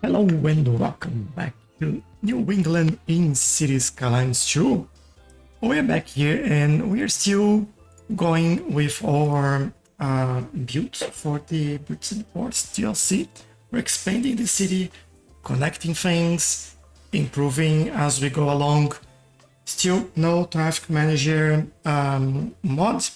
Hello and welcome back to New England in Cities Skylines 2. We're back here and we're still going with our build for the Bricks and Ports DLC. We're expanding the city, connecting things, improving as we go along. Still no traffic manager mod.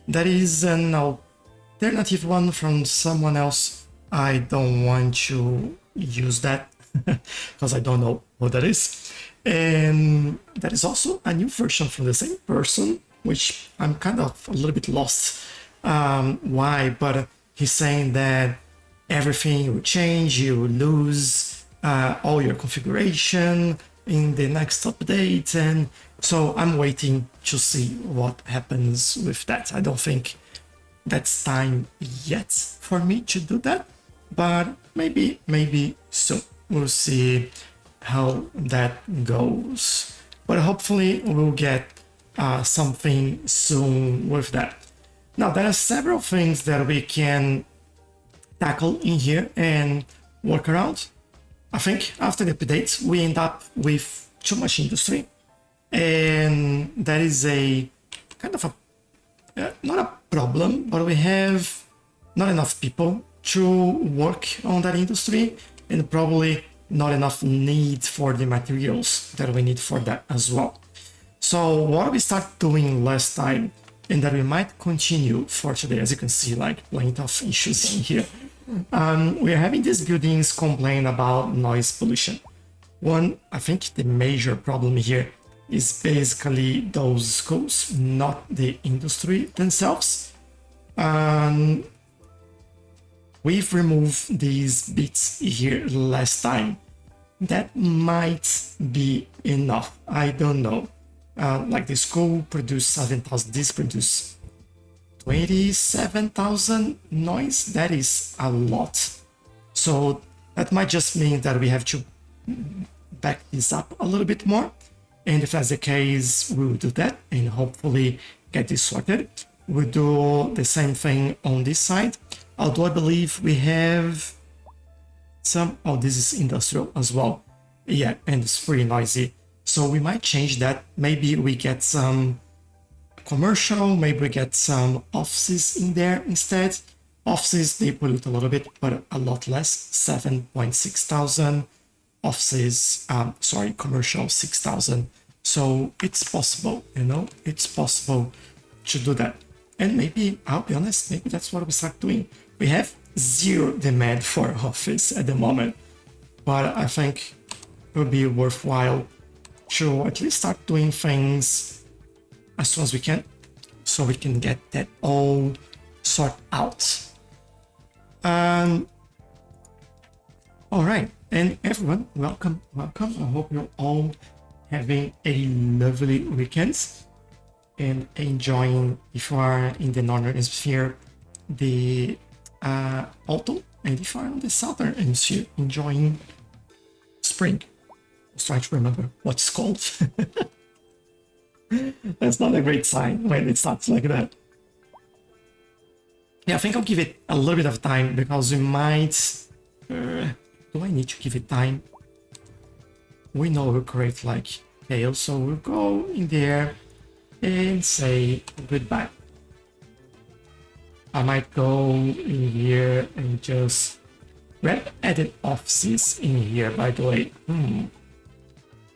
That is an alternative one from someone else. I don't want to use that because I don't know what that is. And that is also a new version from the same person, which I'm kind of a little bit lost why, but he's saying that everything will change, you will lose all your configuration in the next update, and so I'm waiting to see what happens with that. I don't think that's time yet for me to do that, but maybe soon. We'll see how that goes. But hopefully we'll get something soon with that. Now there are several things that we can tackle in here and work around. I think after the updates we end up with too much industry, and that is a kind of a not a problem, but we have not enough people to work on that industry, and probably not enough need for the materials that we need for that as well. So what we started doing last time, and that we might continue for today, as you can see, like plenty of issues in here. We are having these buildings complain about noise pollution. One, I think the major problem here is basically those schools, not the industry themselves. We've removed these bits here last time. That might be enough. I don't know. Like the school produced 7,000, this produced 27,000 noise. That is a lot. So that might just mean that we have to back this up a little bit more. And if that's the case, we'll do that and hopefully get this sorted. We'll do the same thing on this side. Although I believe we have some, oh, this is industrial as well. Yeah, and it's pretty noisy. So we might change that. Maybe we get some commercial, maybe we get some offices in there instead. Offices, they pollute a little bit, but a lot less, 7.6 thousand. Offices, commercial, 6,000. So it's possible, it's possible to do that. And maybe, I'll be honest, maybe that's what we start doing. We have zero demand for office at the moment, but I think it would be worthwhile to at least start doing things as soon as we can, so we can get that all sorted out. All right, and everyone, welcome. I hope you're all having a lovely weekend and enjoying, if you are in the northern hemisphere, the autumn, and if you are in the southern hemisphere, enjoying spring. I was trying to remember what it's called. That's not a great sign when it starts like that. Yeah, I think I'll give it a little bit of time because we might... do I need to give it time? We know we'll create like tail, so we'll go in there and say goodbye. I might go in here and just grab added offices in here, by the way.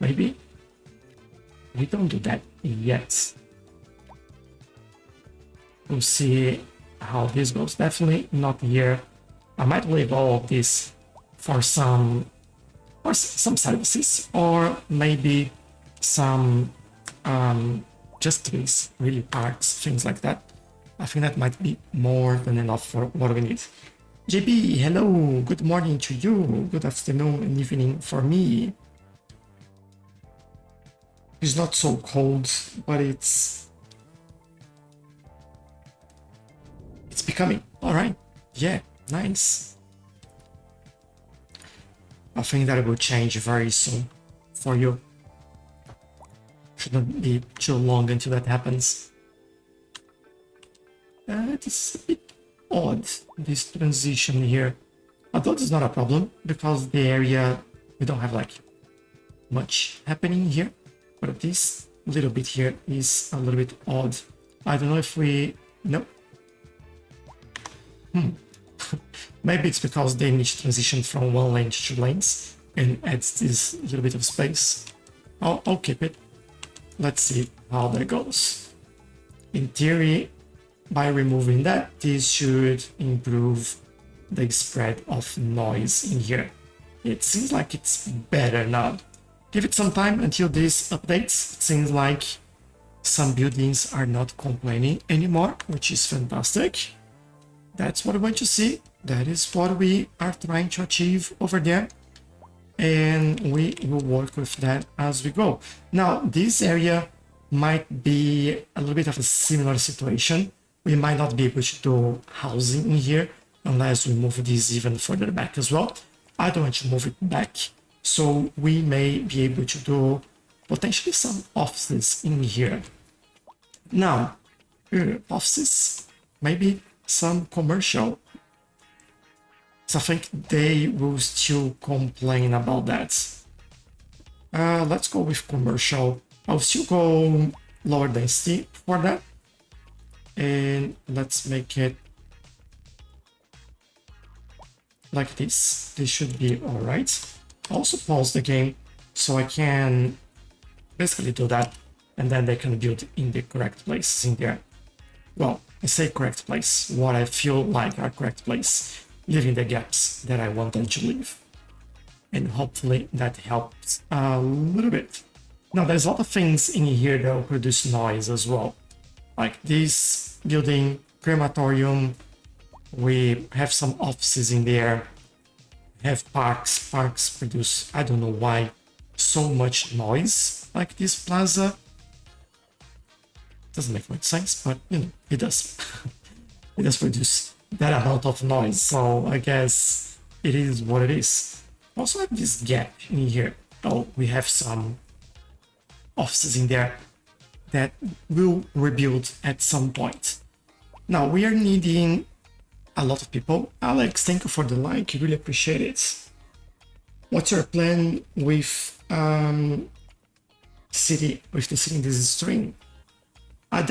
Maybe we don't do that yet. We'll see how this goes. Definitely not here. I might leave all of this for some services, or maybe some just trees, really parks, things like that. I think that might be more than enough for what we need. JB, hello, good morning to you, good afternoon and evening for me. It's not so cold, but it's becoming. All right, yeah, nice. I think that will change very soon for you. Shouldn't be too long until that happens. It is a bit odd, this transition here. Although it's not a problem because the area, we don't have like much happening here, but this little bit here is a little bit odd. I don't know if we, no. Maybe it's because they need to transition from one lane to 2 lanes and adds this little bit of space. I'll keep it. Let's see how that goes. In theory, by removing that, this should improve the spread of noise in here. It seems like it's better now. Give it some time until this updates. It seems like some buildings are not complaining anymore, which is fantastic. That's what I want to see. That is what we are trying to achieve over there. And we will work with that as we go. Now, this area might be a little bit of a similar situation. We might not be able to do housing in here unless we move this even further back as well. I don't want to move it back, so we may be able to do potentially some offices in here. Now, offices, maybe some commercial. So I think they will still complain about that. Let's go with commercial. I'll still go lower density for that. And let's make it like this. This should be all right. Also pause the game so I can basically do that, and then they can build in the correct places in there. Well, I say correct place, what I feel like are correct place, leaving the gaps that I want them to leave. And hopefully that helps a little bit. Now there's a lot of things in here that will produce noise as well. Like this building, crematorium, we have some offices in there, have parks. Parks produce, I don't know why, so much noise like this plaza. Doesn't make much sense, but you know, it does. It does produce that amount of noise, so I guess it is what it is. Also have this gap in here. Oh, we have some offices in there that will rebuild at some point. Now we are needing a lot of people. Alex, thank you for the like, really appreciate it. What's your plan with the city in this stream? I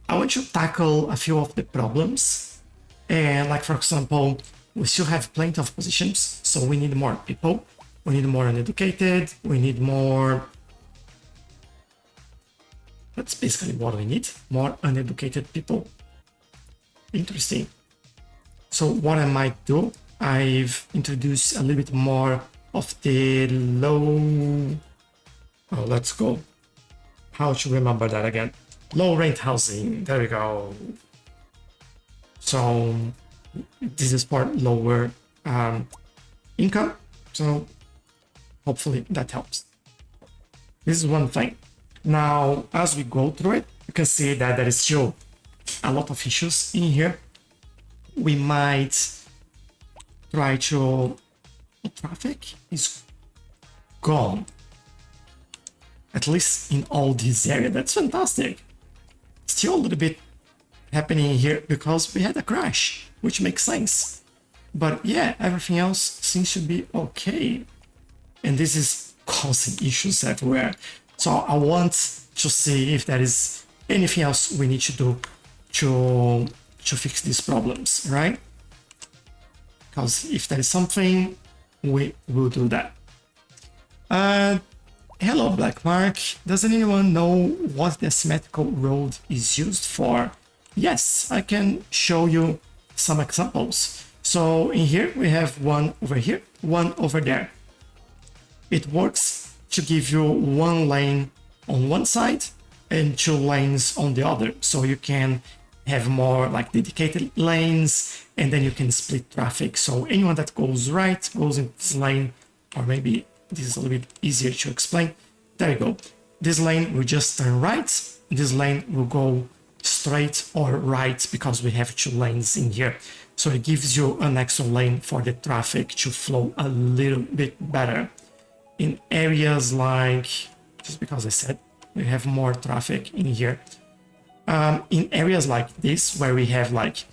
want to tackle a few of the problems, and like for example, we still have plenty of positions, so we need more people, we need more uneducated, we need more. That's basically what we need, more uneducated people. Interesting. So what I might do, I've introduced a little bit more of the low, oh, let's go, how to remember that again, low rent housing, there we go. So this is for lower income, so hopefully that helps. This is one thing. Now, as we go through it, you can see that there is still a lot of issues in here. We might try to... Traffic is gone. At least in all this area. That's fantastic. Still a little bit happening here because we had a crash, which makes sense. But yeah, everything else seems to be okay. And this is causing issues everywhere. So I want to see if there is anything else we need to do to fix these problems, right? Because if there is something, we will do that. Hello, Black Mark. Does anyone know what the symmetrical road is used for? Yes, I can show you some examples. So in here, we have one over here, one over there. It works to give you one lane on one side and 2 lanes on the other. So you can have more like dedicated lanes, and then you can split traffic. So anyone that goes right goes in this lane, or maybe this is a little bit easier to explain. There you go. This lane will just turn right. This lane will go straight or right because we have 2 lanes in here. So it gives you an extra lane for the traffic to flow a little bit better. In areas like, just because I said we have more traffic in here. In areas like this, where we have like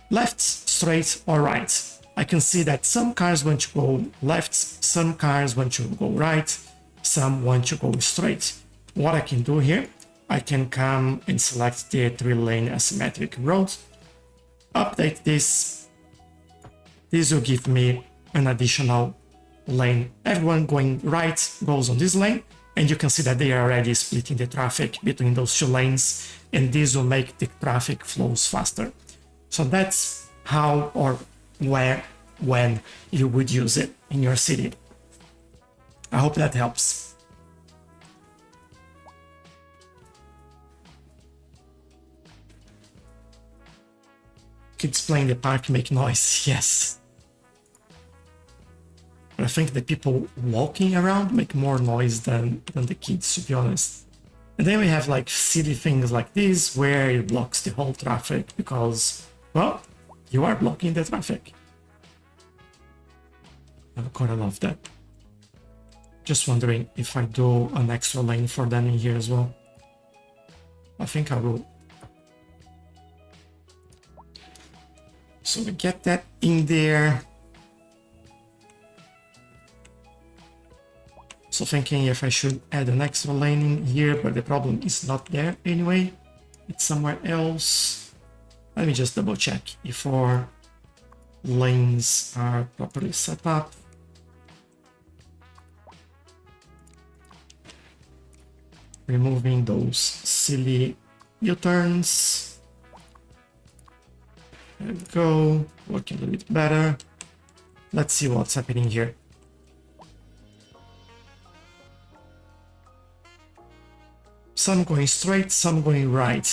left, straight, or right, I can see that some cars want to go left, some cars want to go right, some want to go straight. What I can do here, I can come and select the 3-lane asymmetric road, update this. This will give me an additional lane. Everyone going right goes on this lane, and you can see that they are already splitting the traffic between those 2 lanes, and this will make the traffic flows faster. So that's how or where, when you would use it in your city. I hope that helps. Kids playing the park make noise, yes. But I think the people walking around make more noise than the kids, to be honest. And then we have like silly things like this, where it blocks the whole traffic because, well, you are blocking the traffic. I kind of love that. Just wondering if I do an extra lane for them in here as well. I think I will. So we get that in there. So thinking if I should add an extra lane in here, but the problem is not there anyway. It's somewhere else. Let me just double check if our lanes are properly set up. Removing those silly U-turns. There we go, working a little bit better. Let's see what's happening here. Some going straight, some going right.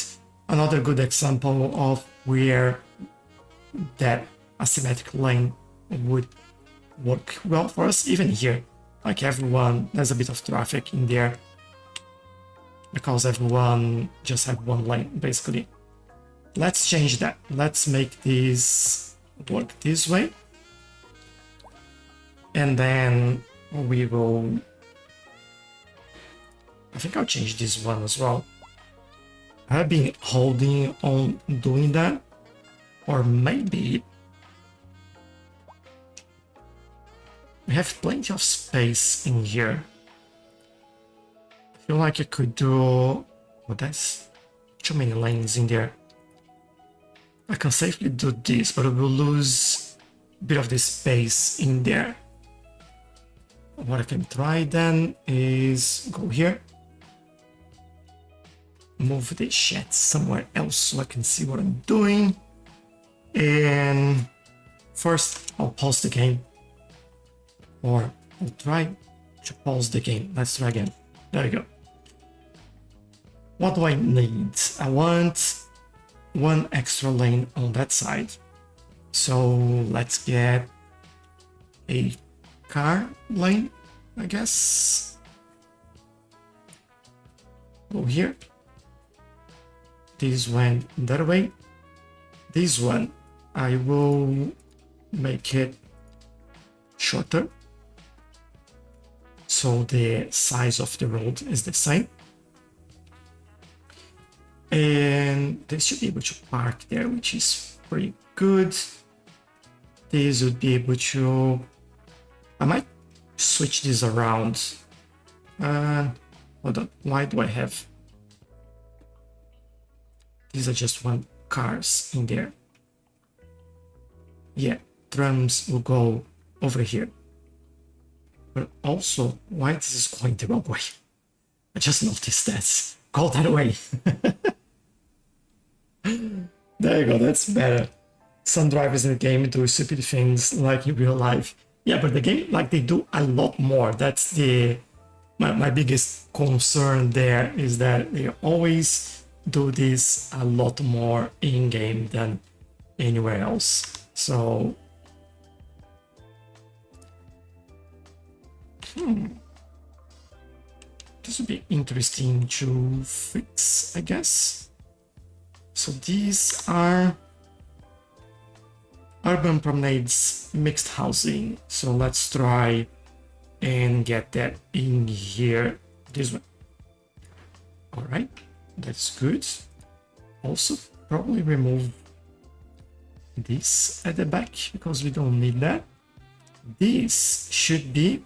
Another good example of where that asymmetric lane would work well for us, even here. Like everyone, there's a bit of traffic in there because everyone just have one lane, basically. Let's change that. Let's make this work this way. And then we will... I think I'll change this one as well. I've been holding on doing that. Or maybe... we have plenty of space in here. I feel like I could do... but that's too many lanes in there. I can safely do this, but I will lose a bit of the space in there. What I can try then is go here. Move the chat somewhere else so I can see what I'm doing. And first I'll pause the game. Or I'll try to pause the game. Let's try again. There we go. What do I need? I want one extra lane on that side. So let's get a car lane, I guess. Go here. This went that way. This one, I will make it shorter. So the size of the road is the same. And they should be able to park there, which is pretty good. These would be able to... I might switch this around. Hold on, why do I have... These are just one cars in there. Yeah, trams will go over here. But also, why this is going the wrong way? I just noticed that. Go that way. There you go, that's better. Some drivers in the game do stupid things like in real life. Yeah, but the game, like, they do a lot more. That's the... My biggest concern there is that they always do this a lot more in-game than anywhere else. So... this would be interesting to fix, I guess. So these are urban promenades mixed housing. So let's try and get that in here. This one. All right, that's good. Also, probably remove this at the back because we don't need that. This should be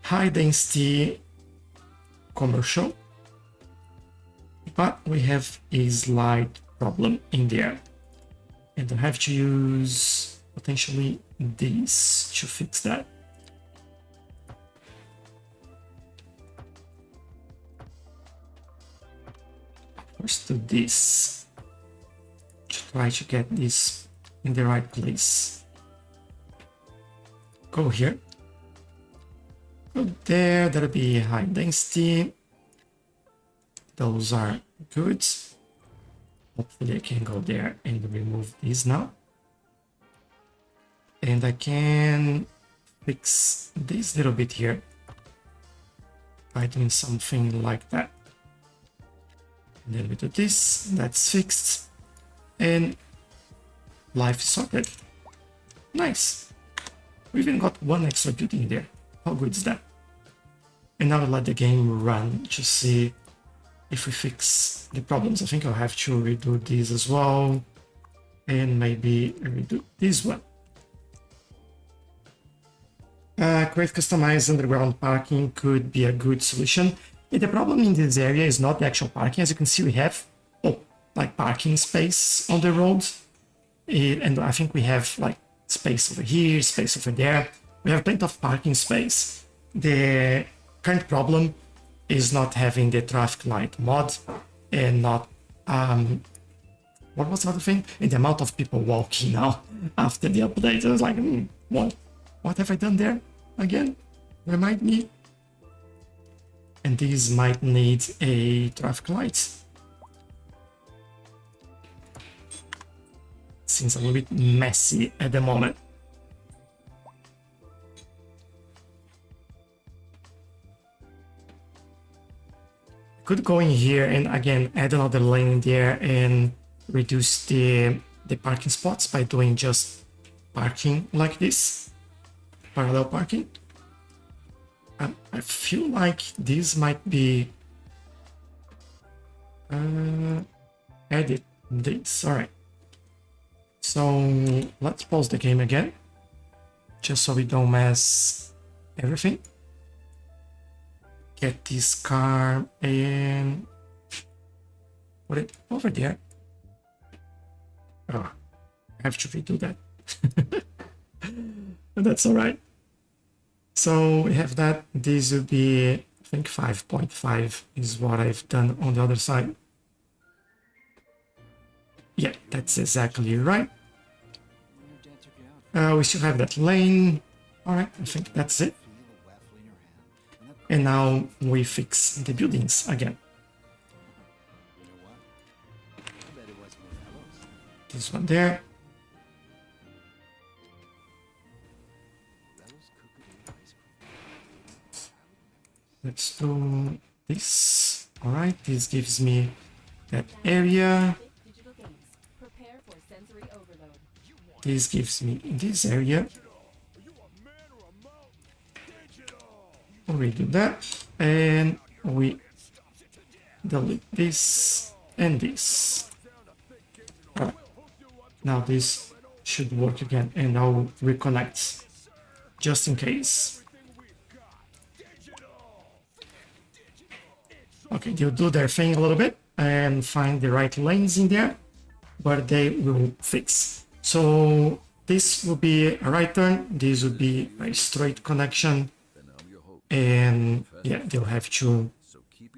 high density commercial, but we have a slight problem in there, and I have to use potentially this to fix that. First do this to try to get this in the right place. Go here. Go there, that'll be high density. Those are good. Hopefully I can go there and remove these now. And I can fix this little bit here by doing something like that. And then we do this, that's fixed. And life is sorted. Nice. We even got one extra building there. How good is that? And now I'll let the game run to see if we fix the problems. I think I'll have to redo this as well. And maybe redo this one. Create customized underground parking could be a good solution. The problem in this area is not the actual parking. As you can see, we have like parking space on the road. And I think we have like space over here, space over there. We have plenty of parking space. The current problem is not having the traffic light mod and not what was the other thing? And the amount of people walking now after the update. I was like, what have I done there again? Remind me. And these might need a traffic light. Seems a little bit messy at the moment. Could go in here and again add another lane there and reduce the parking spots by doing just parking like this, parallel parking. I feel like this might be edit this. All right. So let's pause the game again, just so we don't mess everything. Get this car and put it over there. Oh, I have to redo that. But that's all right. So we have that. This would be, I think 5.5 is what I've done on the other side. Yeah, that's exactly right. We still have that lane. All right, I think that's it. And now we fix the buildings again. This one there. Let's do this. All right, this gives me that area. This gives me this area. We do that, and we delete this and this. All right. Now this should work again, and I'll reconnect just in case. Okay, they'll do their thing a little bit and find the right lanes in there, but they will fix. So this will be a right turn, this would be a straight connection, and yeah, they'll have to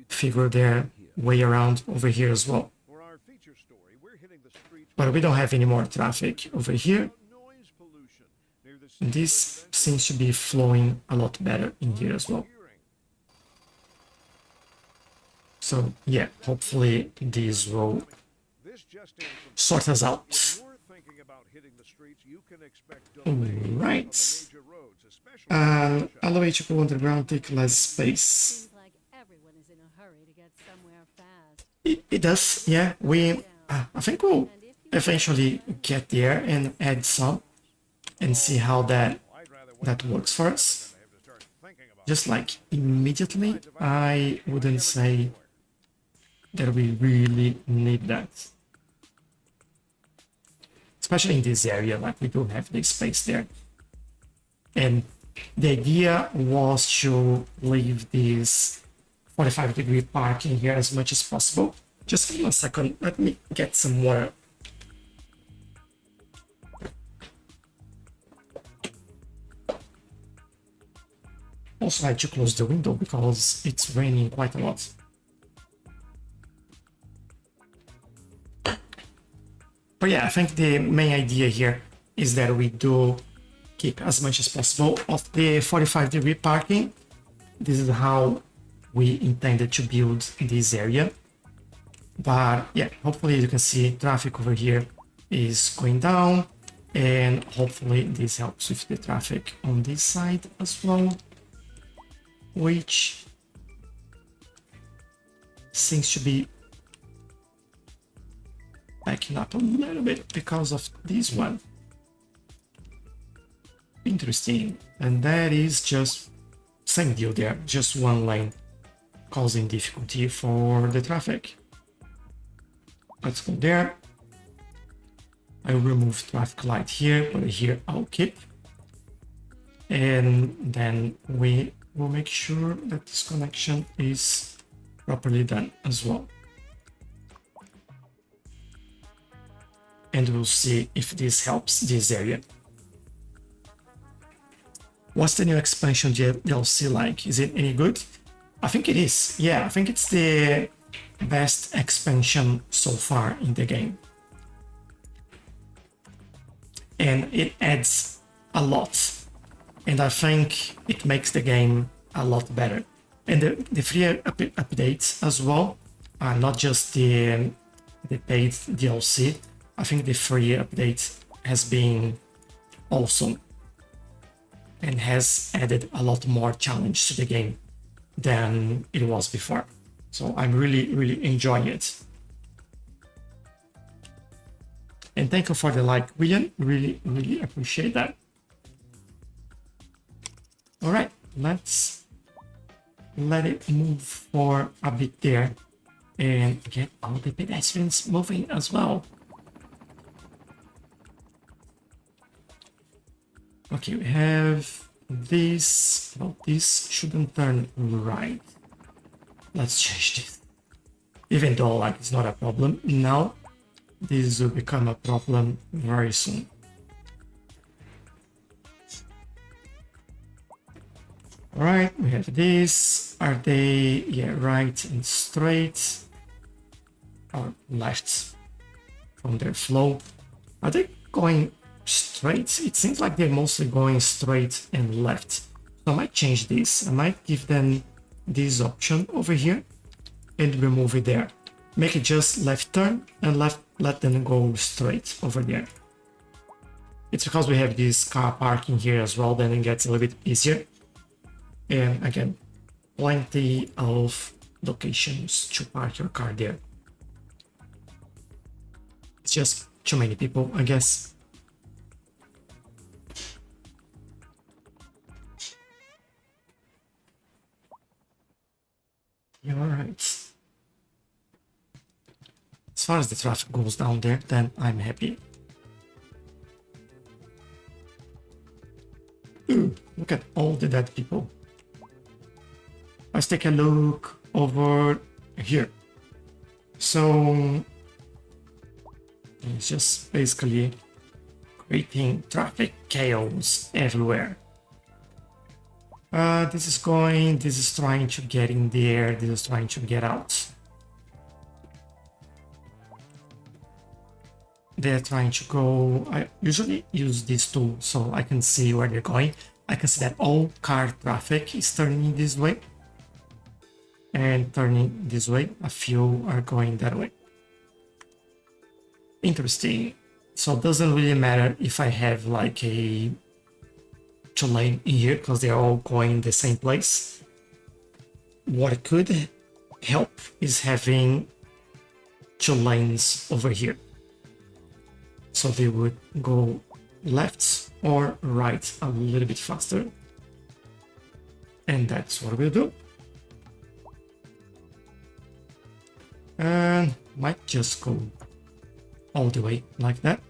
figure their way around over here as well. But we don't have any more traffic over here. And this seems to be flowing a lot better in here as well. So yeah, hopefully this will sort us out. Right. Allow you to go underground, take less space. It does, yeah. I think we'll eventually get there and add some and see how that works for us. Just like immediately, I wouldn't say that we really need that. Let's especially in this area, like we do have the space there. And the idea was to leave this 45-degree parking here as much as possible. Just give me a second, let me get some water. Also, I had to close the window because it's raining quite a lot. But yeah, I think the main idea here is that we do keep as much as possible of the 45-degree parking. This is how we intended to build this area. But yeah, hopefully you can see traffic over here is going down, and hopefully this helps with the traffic on this side as well, which seems to be backing up a little bit because of this one. Interesting. And that is just same deal there, just one lane causing difficulty for the traffic. Let's go there. I will remove traffic light here, but here I'll keep. And then we will make sure that this connection is properly done as well. And we'll see if this helps this area. What's the new expansion DLC like? Is it any good? I think it is. Yeah, I think it's the best expansion so far in the game. And it adds a lot. And I think it makes the game a lot better. And the free updates as well, not just the paid DLC. I think the free update has been awesome and has added a lot more challenge to the game than it was before. So I'm really enjoying it. And thank you for the like, William. Really appreciate that. All right, let's let it move for a bit there and get all the pedestrians moving as well. Okay, we have this. Well, this shouldn't turn right. Let's change this. Even though like it's not a problem now, this will become a problem very soon. All right, we have this. Are they, yeah, right and straight or left from their flow? Are they going straight? It seems like they're mostly going straight and left. So I might change this. I might give them this option over here and remove it there. Make it just left turn and let them go straight over there. It's because we have this car parking here as well, then it gets a little bit easier. And again, plenty of locations to park your car there. It's just too many people, I guess. All right. As far as the traffic goes down there, then I'm happy. Ooh, look at all the dead people. Let's take a look over here. So it's just basically creating traffic chaos everywhere. This is going, this is trying to get in there, this is trying to get out. They're trying to go, I usually use this tool so I can see where they're going. I can see that all car traffic is turning this way and turning this way. A few are going that way. Interesting. So it doesn't really matter if I have like a lane in here because they're all going the same place. What could help is having 2 lanes over here. So they would go left or right a little bit faster. And that's what we'll do. And might just go all the way like that.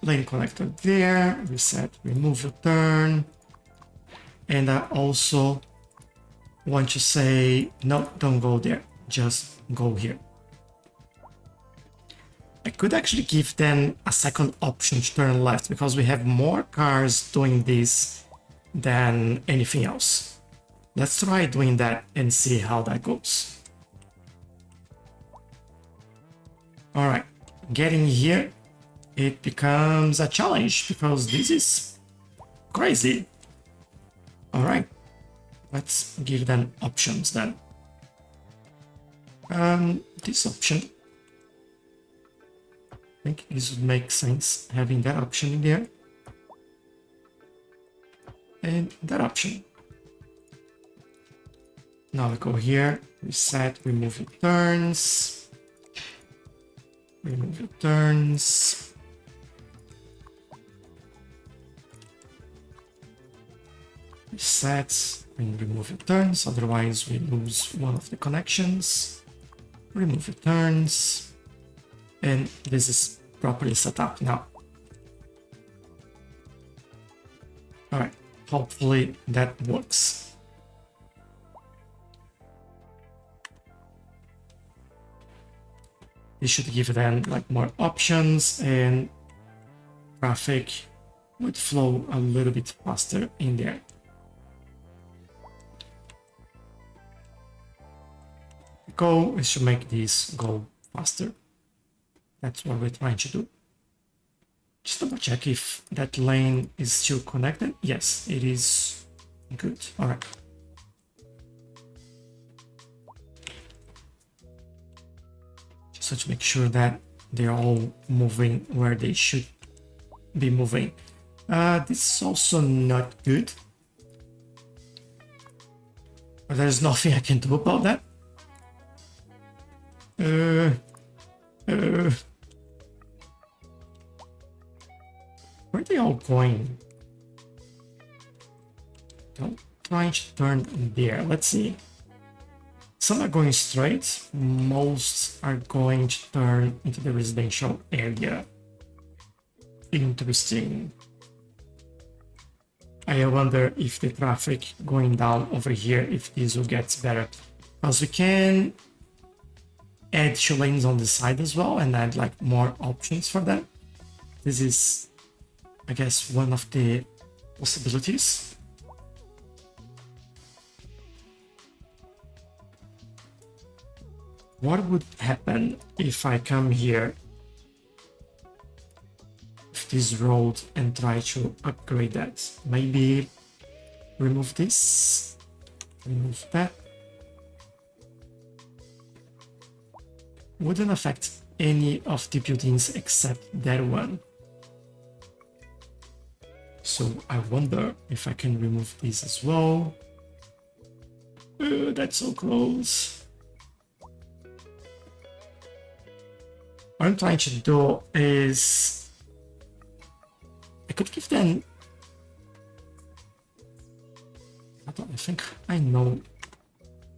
lane connector there, reset, remove your turn. And I also want to say, no, don't go there, just go here. I could actually give them a second option to turn left because we have more cars doing this than anything else. Let's try doing that and see how that goes. All right, getting here, it becomes a challenge because this is crazy. All right, let's give them options then. This option, I think this would make sense, having that option in there. And that option. Now we go here, reset, remove your turns. Remove your turns. Reset and remove your turns, otherwise we lose one of the connections. Remove your turns. And this is properly set up now. Alright, hopefully that works. This should give them like more options and traffic would flow a little bit faster in there. The goal is to make this go faster. That's what we're trying to do. Just double check if that lane is still connected. Yes, it is good. All right. Just to make sure that they're all moving where they should be moving. This is also not good. But there's nothing I can do about that. Where are they all going? Don't try to turn there. Let's see. Some are going straight. Most are going to turn into the residential area. Interesting. I wonder if the traffic going down over here, if this will get better. Because we can add 2 lanes on the side as well and add like more options for them. This is, I guess, one of the possibilities. What would happen if I come here with this road and try to upgrade that? Maybe remove this, remove that. Wouldn't affect any of the buildings except that one. So I wonder if I can remove this as well. That's so close. What I'm trying to do is I could give them. I think I know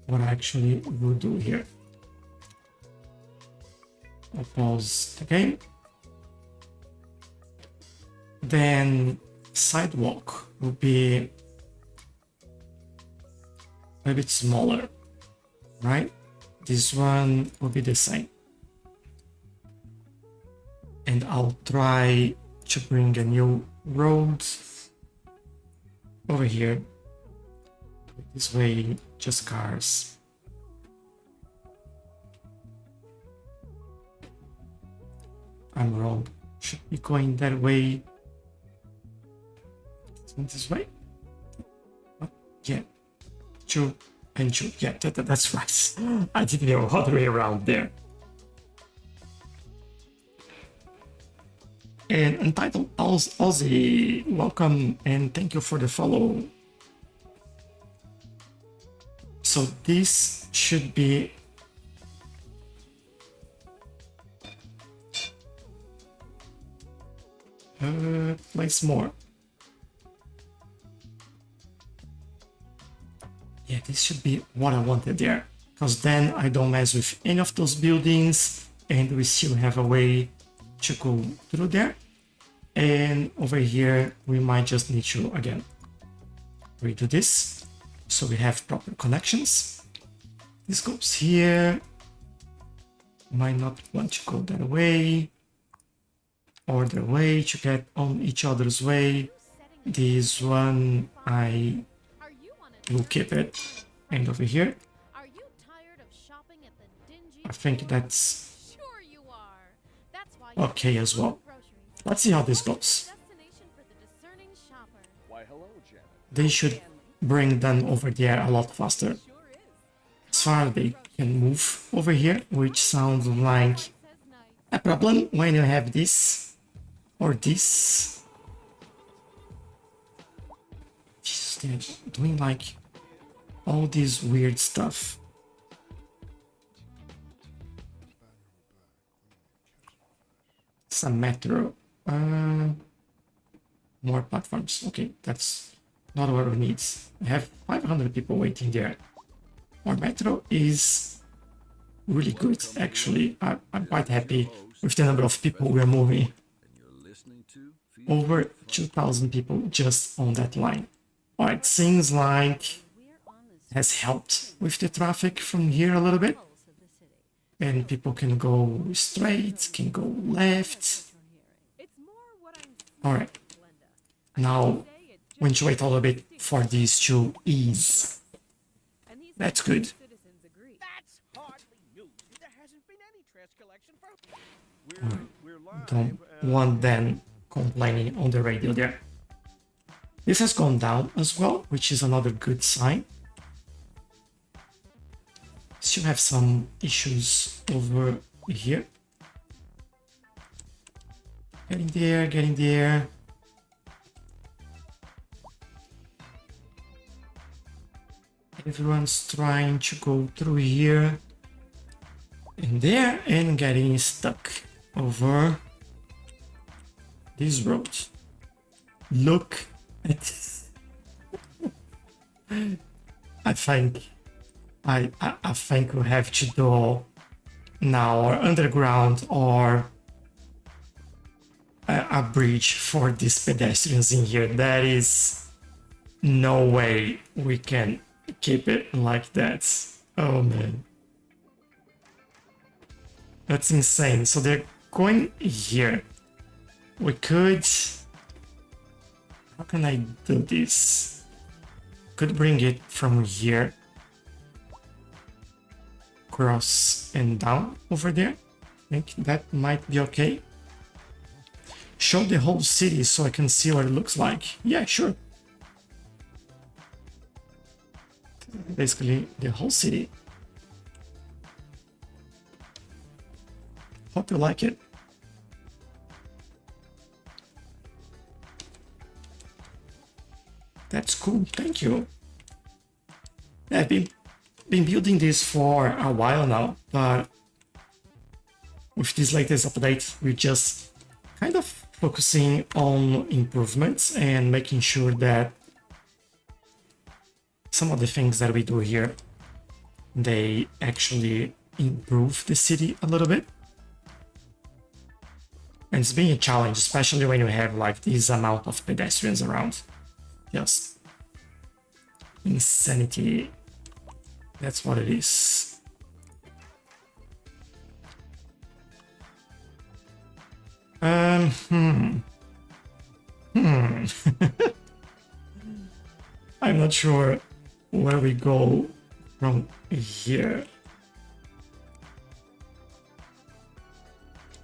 what I actually will do here. I'll pause the game. Then sidewalk will be a bit smaller, right? This one will be the same. And I'll try to bring a new road over here. This way, just cars. I'm wrong. Should be going that way. Isn't this way? What? Yeah. 2 and 2. Yeah, that's right. I didn't know all the way around there. And Untitled Aussie, welcome and thank you for the follow. So this should be place more. Yeah, this should be what I wanted there, because then I don't mess with any of those buildings and we still have a way to go through there. And over here, we might just need to, again, redo this. So we have proper connections. This goes here. Might not want to go that way. Or the way to get on each other's way. This one, I will keep it. And over here, I think that's okay as well. Let's see how this goes. They should bring them over there a lot faster. As far as they can move over here, which sounds like a problem when you have this or this. Jeez, they're doing like all this weird stuff. It's a metro. More platforms. Okay, that's not what we need. We have 500 people waiting there. Our metro is really good, actually. I'm quite happy with the number of people we're moving. Over 2,000 people just on that line. Alright, seems like has helped with the traffic from here a little bit. And people can go straight, can go left. Alright. Now, we need to wait a little bit for these to ease. That's good. Don't want them complaining on the radio there. This has gone down as well, which is another good sign. Still have some issues over here. Getting there, getting there. Everyone's trying to go through here and there and getting stuck over this road. Look at this. I think we have to do now or underground or a bridge for these pedestrians in here. There is no way we can keep it like that. Oh man. That's insane. So they're going here. We could... How can I do this? Could bring it from here. Cross and down over there. I think that might be okay. Show the whole city so I can see what it looks like. Yeah, sure. Basically, the whole city. Hope you like it. That's cool, thank you. Yeah, I've been building this for a while now, but with this latest update, we're just kind of focusing on improvements and making sure that some of the things that we do here, they actually improve the city a little bit. And it's been a challenge, especially when you have like this amount of pedestrians around. Just insanity. That's what it is. I'm not sure where we go from here.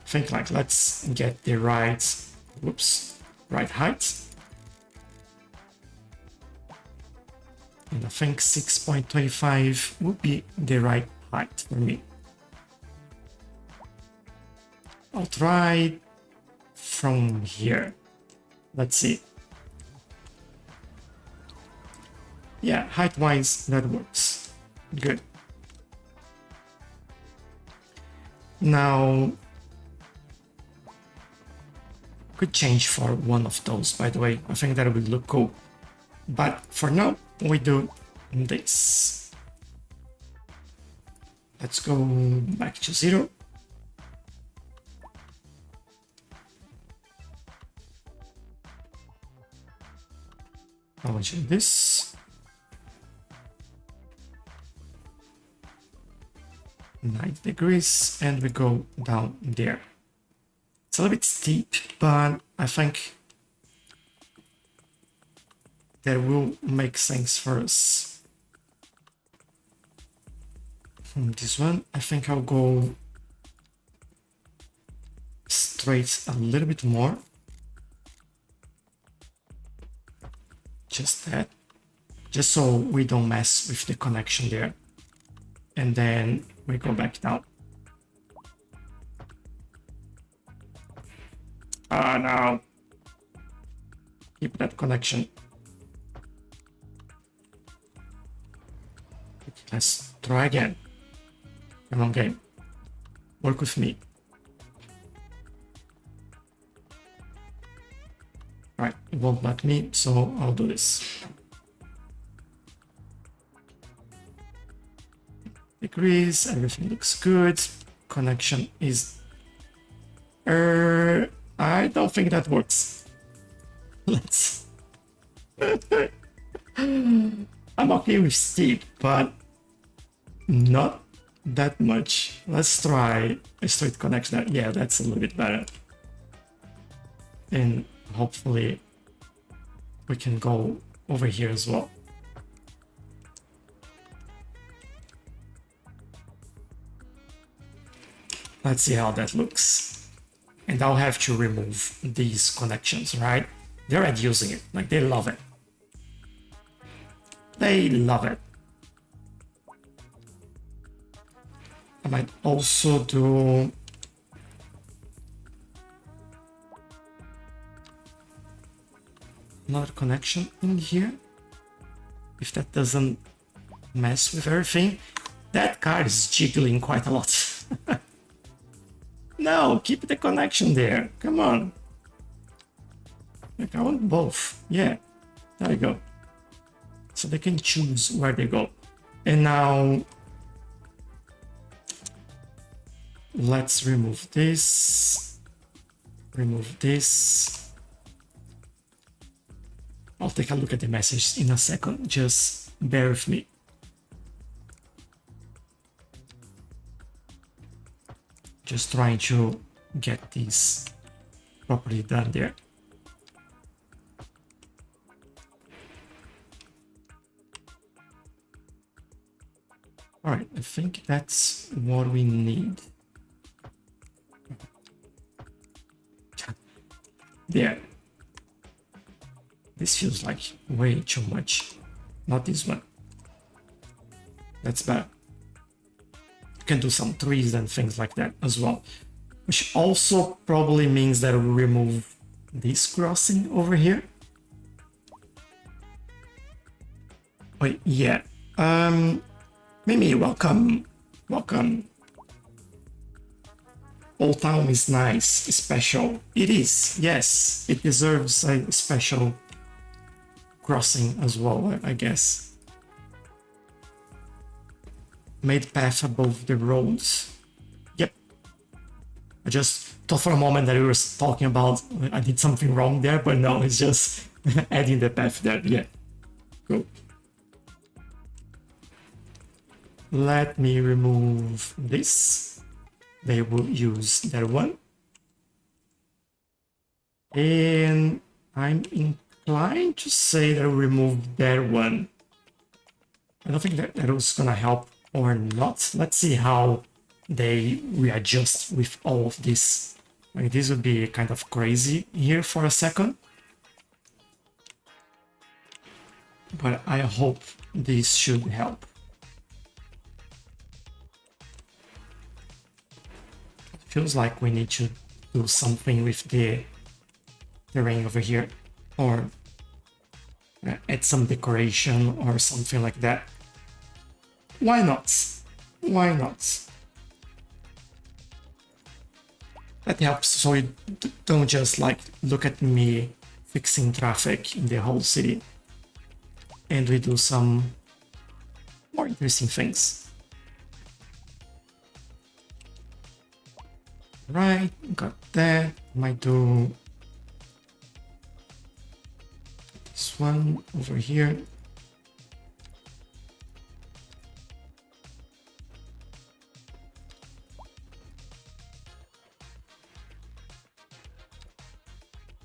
I think like let's get the right, right height. And I think 6.25 would be the right height for me. I'll try from here. Let's see. Yeah, height-wise, that works. Good. Now, could change for one of those, by the way. I think that would look cool. But for now, we do this. Let's go back to 0. I'll change this. 90 degrees, and we go down there. It's a little bit steep, but I think that will make sense for us. This one, I think I'll go straight a little bit more. Just that. Just so we don't mess with the connection there. And then we go back down. Ah, no. Keep that connection. Let's try again. Come on, game. Work with me. Right, it won't let me, so I'll do this. Degrees, everything looks good. Connection is... I don't think that works. Let's... I'm okay with steep, but not that much. Let's try a straight connection. Yeah, that's a little bit better. And hopefully we can go over here as well. Let's see how that looks. And I'll have to remove these connections, right? They're already using it, like they love it. They love it. I might also do another connection in here. If that doesn't mess with everything. That card is jiggling quite a lot. No, keep the connection there. Come on. Like I want both. Yeah, there you go. So they can choose where they go. And now let's remove this. Remove this. I'll take a look at the message in a second. Just bear with me. Just trying to get this properly done there. All right, I think that's what we need. There. This feels like way too much. Not this one. That's better. You can do some trees and things like that as well. Which also probably means that we remove this crossing over here. Wait, yeah. Mimi, welcome. Welcome. Old Town is nice, special. It is, yes. It deserves a special crossing as well, I guess. Made path above the roads. Yep. I just thought for a moment that we were talking about I did something wrong there, but no, it's just adding the path there. Yeah. Cool. Let me remove this. They will use that one. And I'm inclined to say that I'll remove that one. I don't think that was gonna help or not. Let's see how they readjust with all of this. Like this would be kind of crazy here for a second. But I hope this should help. Feels like we need to do something with the terrain over here, or add some decoration or something like that. Why not? Why not? That helps so you don't just like look at me fixing traffic in the whole city, and we do some more interesting things. Right, got that. Might do this this one over here.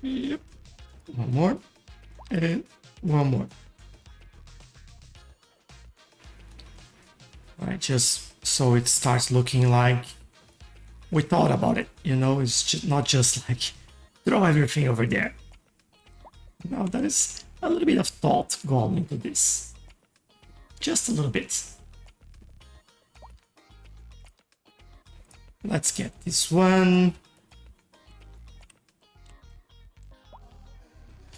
Yep. One more. And one more. Alright, just so it starts looking like we thought about it, you know, it's just not just like throw everything over there. Now there is a little bit of thought going into this. Just a little bit. Let's get this one.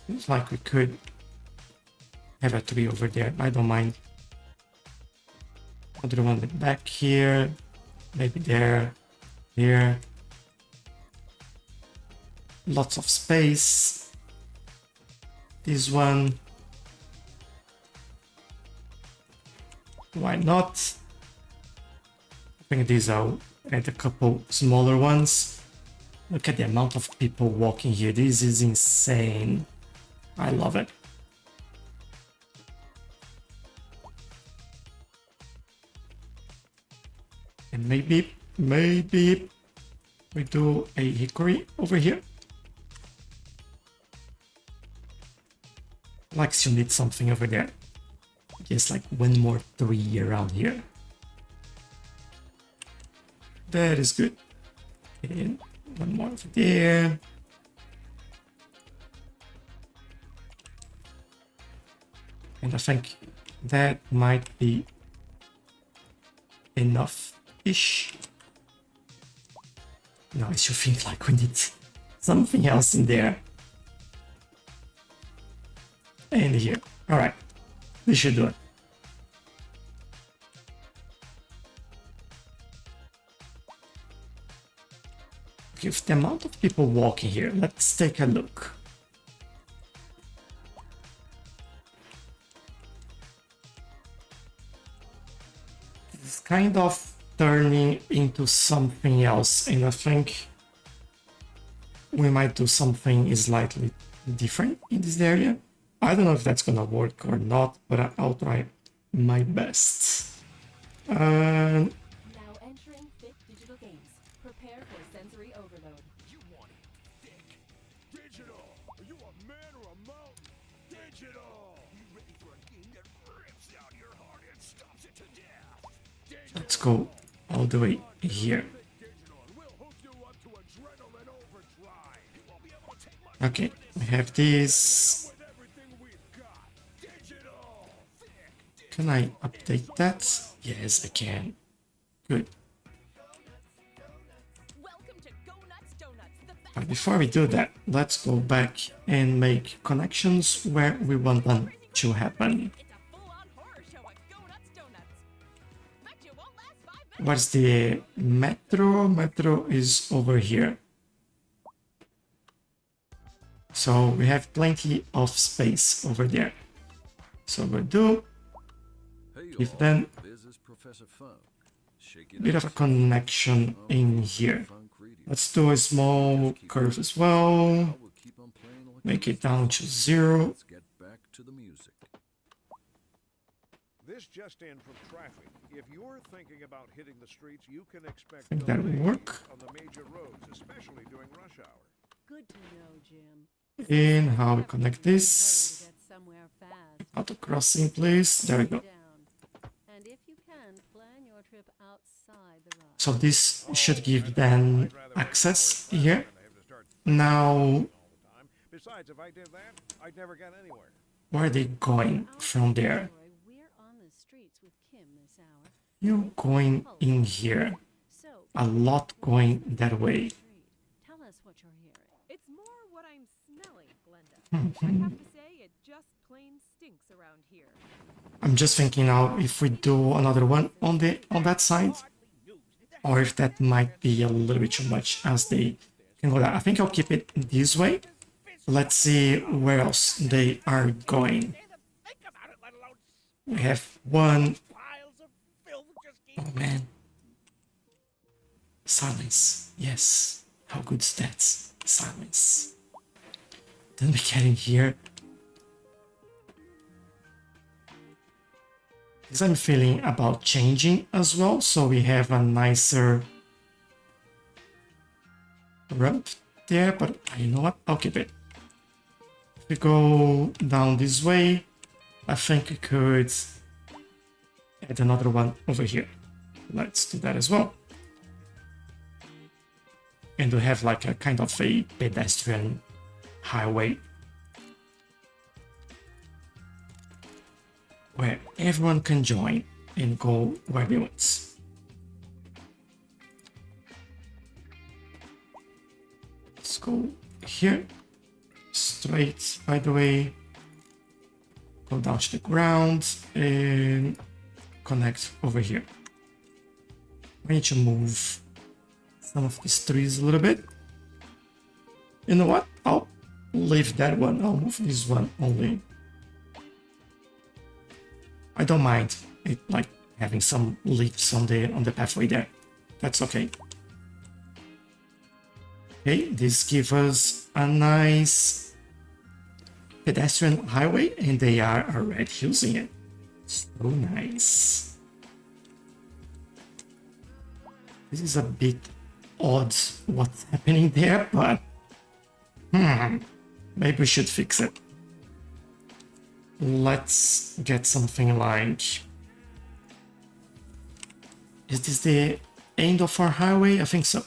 Seems like we could have a tree over there. I don't mind. Other one back here. Maybe there. Here. Lots of space. This one. Why not? I think these are and a couple smaller ones. Look at the amount of people walking here. This is insane. I love it. And maybe we do a hickory over here. Like you need something over there. Just like one more tree around here. That is good. And one more over there. And I think that might be enough-ish. No, I should think like we need something else in there. And here. Alright. This should do it. With the amount of people walking here, let's take a look. It's kind of turning into something else, and I think we might do something slightly different in this area. I don't know if that's gonna work or not, but I'll try my best. Now entering thick digital games. Prepare for sensory overload. You want it thick. Digital. Are you a man or a mountain? Digital. You ready for a game that rips out your heart and stops it to death? Digital. Let's go all the way here. Digital, and we'll hook you up to adrenaline overdrive. You won't be able to take much Okay, we have this. with everything we've got. Digital. Thick. Can I update that? Yes, I can. Good. Welcome to Go Nuts Donuts, the best But before we do that, let's go back and make connections where we want them to happen. It's a full-on horror show at Go Nuts Donuts. Bet you won't last 5 minutes. What's the metro? Metro is over here. So we have plenty of space over there. So we'll do give them a bit of a connection in here. Let's do a small curve as well. Make it down to 0. Get back to the music. This just in from traffic. If you're thinking about hitting the streets, you can expect Think that will delays work. on the major roads, especially during rush hour. Good to know, Jim. And how we connect Hurry this. to get somewhere fast. Auto crossing, please. There we go. Down. And if you can, plan your trip outside the rush. So this should give them access here. Now, Besides, if I did that, I'd never get anywhere. where are they going from there? We're on the streets with Kim this hour. You going in here. So, A lot going that way. tell us what you're hearing. It's more what I'm smelling, Glenda. I have to say, it just plain stinks around here. I'm just thinking now if we do another one on that side, or if that might be a little bit too much as they can go there. I think I'll keep it this way. Let's see where else they are going. We have one. Oh man. Silence. Yes. How good is that? Silence. Then we get in here. Because I'm feeling about changing as well, so we have a nicer ramp there, but you know what? I'll keep it. If we go down this way, I think we could add another one over here. Let's do that as well. And we have like a kind of a pedestrian highway where everyone can join and go where they want. Let's go here, straight, by the way, go down to the ground and connect over here. We need to move some of these trees a little bit. You know what? I'll leave that one. I'll move this one only. I don't mind it like having some leaves on the pathway there. That's okay. Okay, this gives us a nice pedestrian highway, and they are already using it. So nice. This is a bit odd what's happening there, but maybe we should fix it. Let's get something like... Is this the end of our highway? I think so.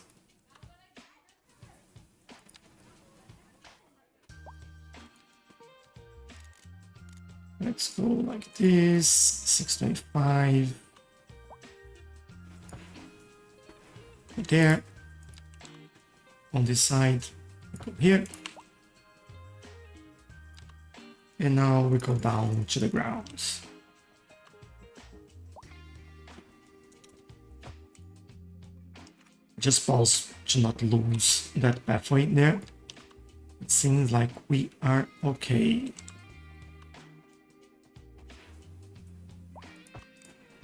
Let's go like this, 625. There. On this side, go here. And now we go down to the ground. Just pause to not lose that pathway there. It seems like we are okay.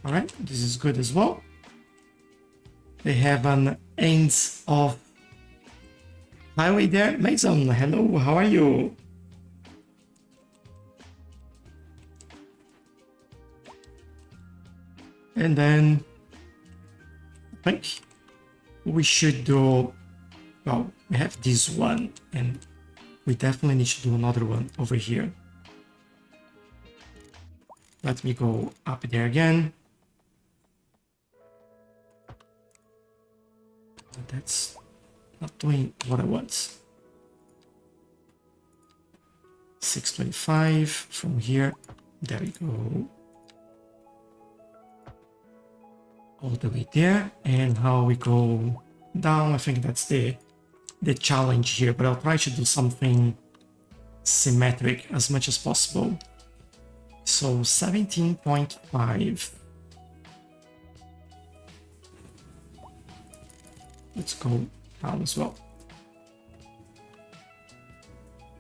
Alright, this is good as well. They have an end of highway there. Mason, hello, how are you? And then I think we should do, well, we have this one and we definitely need to do another one over here. Let me go up there again. That's not doing what I want. 625 from here. There we go. All the way there. And how we go down, I think that's the challenge here, but I'll try to do something symmetric as much as possible. So 17.5. Let's go down as well.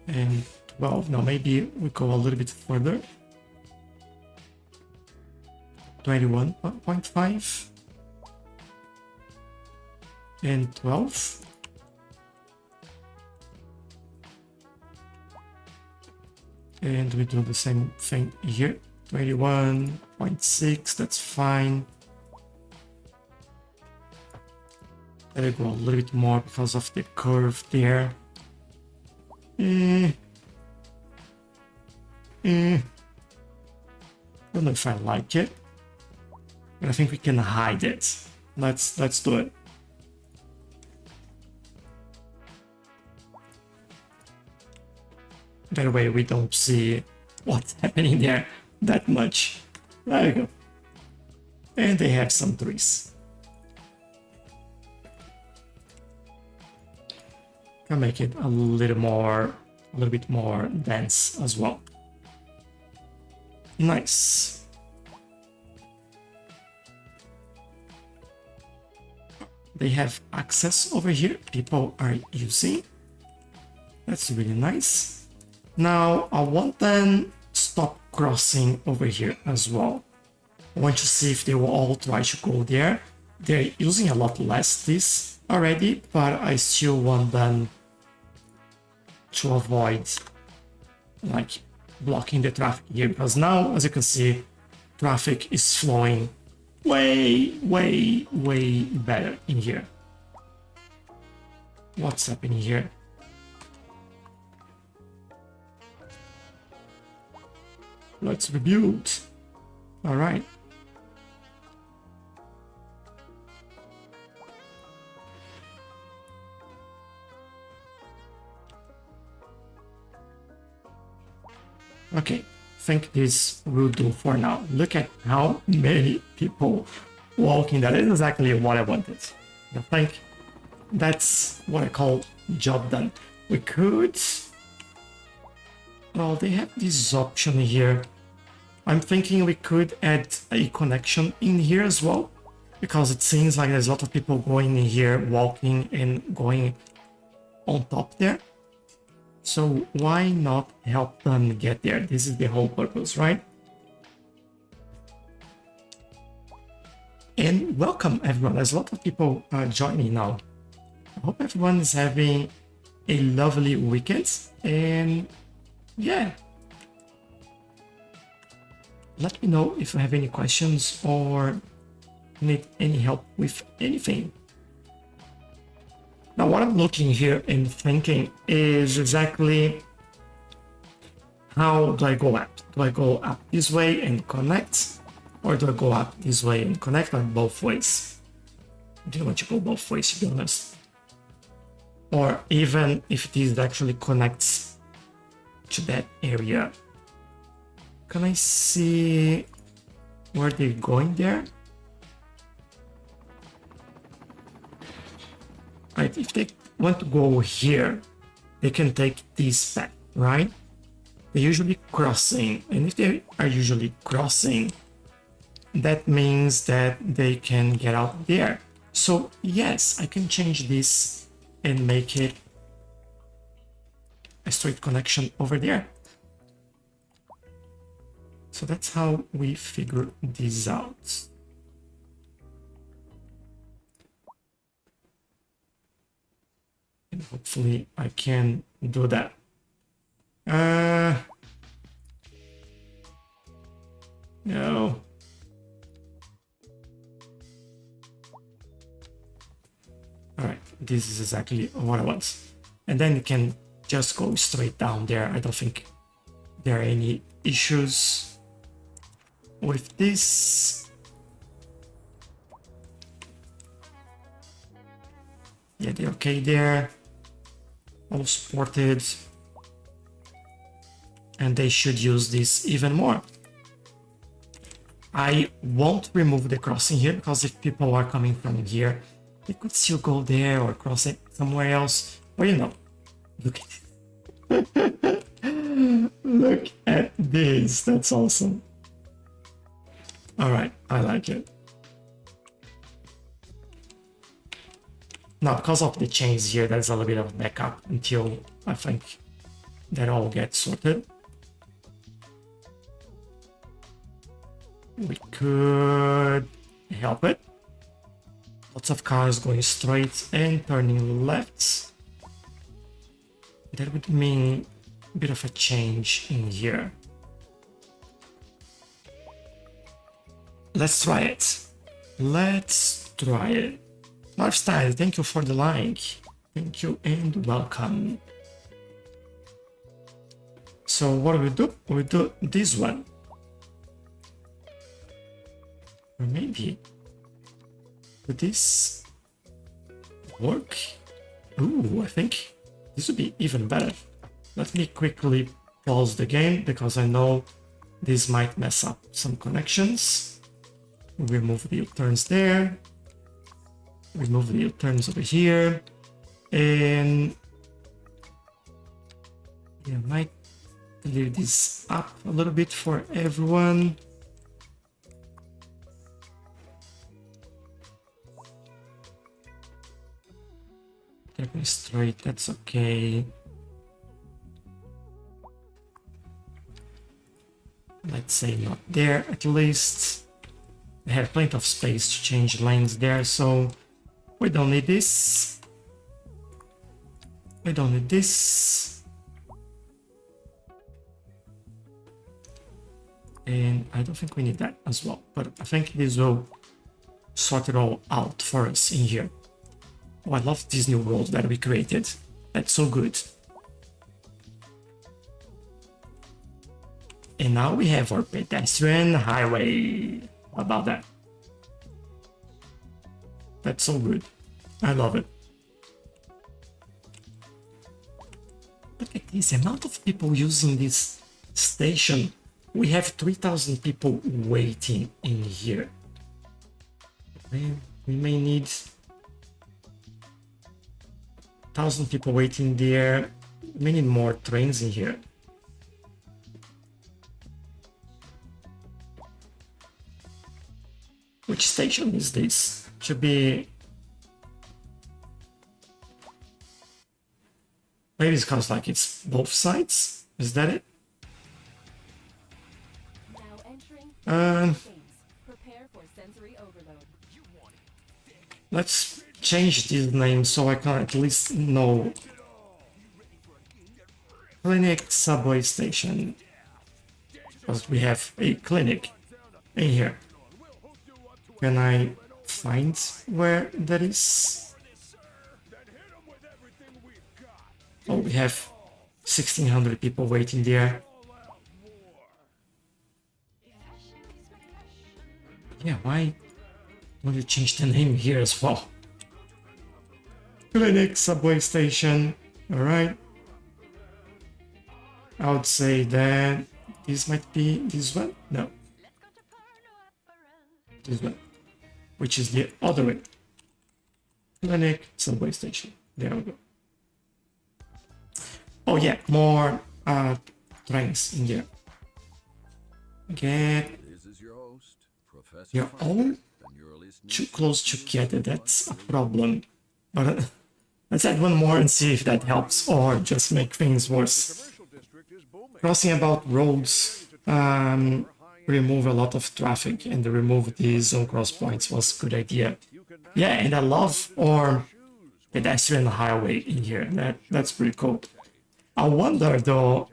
And 12, no, maybe we go a little bit further. 21.5. And 12. And we do the same thing here. 21.6, that's fine. Let it go a little bit more because of the curve there. Don't know if I like it, but I think we can hide it. Let's do it. That way we don't see what's happening there that much. There you go. And they have some trees. Can make it a little bit more dense as well. Nice. They have access over here. People are using. That's really nice. Now I want them stop crossing over here as well. I want to see if they will all try to go there. They're using a lot less this already, but I still want them to avoid like blocking the traffic here, because now, as you can see, traffic is flowing way, way, way better in here. What's happening here? Let's rebuild. All right. Okay, I think this will do for now. Look at how many people walking. That is exactly what I wanted. I think that's what I call job done. We could... Well, they have this option here. I'm thinking we could add a connection in here as well, because it seems like there's a lot of people going in here, walking and going on top there. So why not help them get there? This is the whole purpose, right? And welcome everyone. There's a lot of people joining now. I hope everyone is having a lovely weekend. And yeah, let me know if you have any questions or need any help with anything. Now, what I'm looking here and thinking is exactly how do I go up? Do I go up this way and connect? Or do I go up this way and connect, or both ways? I didn't want to go both ways, to be honest. Or even if this actually connects to that area. Can I see where they're going there? Right, if they want to go here, they can take this path, right? They're usually crossing, and if they are usually crossing, that means that they can get out there. So yes, I can change this and make it a straight connection over there. So that's how we figure this out. And hopefully I can do that. No. All right, this is exactly what I want. And then you can just go straight down there. I don't think there are any issues with this. Yeah, they're okay there. All supported. And they should use this even more. I won't remove the crossing here, because if people are coming from here, they could still go there or cross it somewhere else. But you know, look at it. Look at this. That's awesome. All right, I like it. Now, because of the chains here, there's a little bit of backup until I think that all gets sorted. We could help it. Lots of cars going straight and turning left. That would mean a bit of a change in here. Let's try it. Let's try it. Lifestyle, thank you for the like. Thank you and welcome. So what do we do? We do this one. Or maybe would this work? Ooh, I think this would be even better. Let me quickly pause the game, because I know this might mess up some connections. Remove the U-turns there. Remove the U-turns over here. And yeah, I might leave this up a little bit for everyone. Take me straight, that's okay. Let's say not there at least. I have plenty of space to change lanes there, so we don't need this. We don't need this. And I don't think we need that as well, but I think this will sort it all out for us in here. Oh, I love this new world that we created. That's so good. And now we have our pedestrian highway. How about that? That's so good. I love it. Look at this amount of people using this station. We have 3,000 people waiting in here. We may need 1,000 people waiting there. We need more trains in here. Which station is this? Should be... Maybe it's because like it's both sides. Is that it? Now entering Um, games. Prepare for sensory overload. Let's change this name so I can at least know. Clinic subway station. Because we have a clinic in here. Can I find where that is? Oh, we have 1,600 people waiting there. Yeah, why don't you change the name here as well? Clinic, subway station, alright. I would say that this might be this one. No. This one. Which is the other way. Clinic, subway station. There we go. Oh yeah, more trains in here. Get... This is your host, Professor You're all and you're listening too close together, that's a problem. But let's add one more and see if that helps or just make things worse. Crossing about roads remove a lot of traffic, and to remove these zone cross points was a good idea. Yeah, and I love our pedestrian highway in here. That's pretty cool. I wonder though,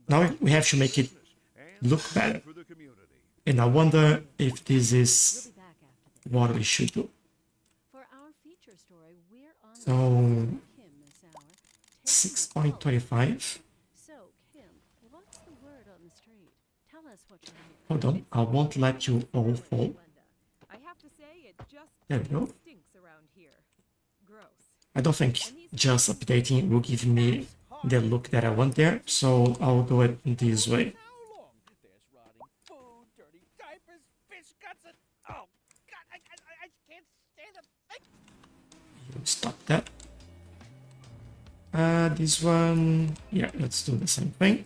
now we have to make it look better. And I wonder if this is Back after this. what we should do. For our feature story, we're on So, Kim this hour. Take 6.25. So, Kim, what's the word on the street? Tell us what you hear. Hold on, I won't let you all fall. Glenda, I have to say, it just There we go. stinks around here. Gross. I don't think just updating will give me the look that I want there, so I'll do it this way. How long? There's rotting food, dirty diapers, fish guts, and oh god, I can't stand the thing. Stop that. This one, yeah, let's do the same thing.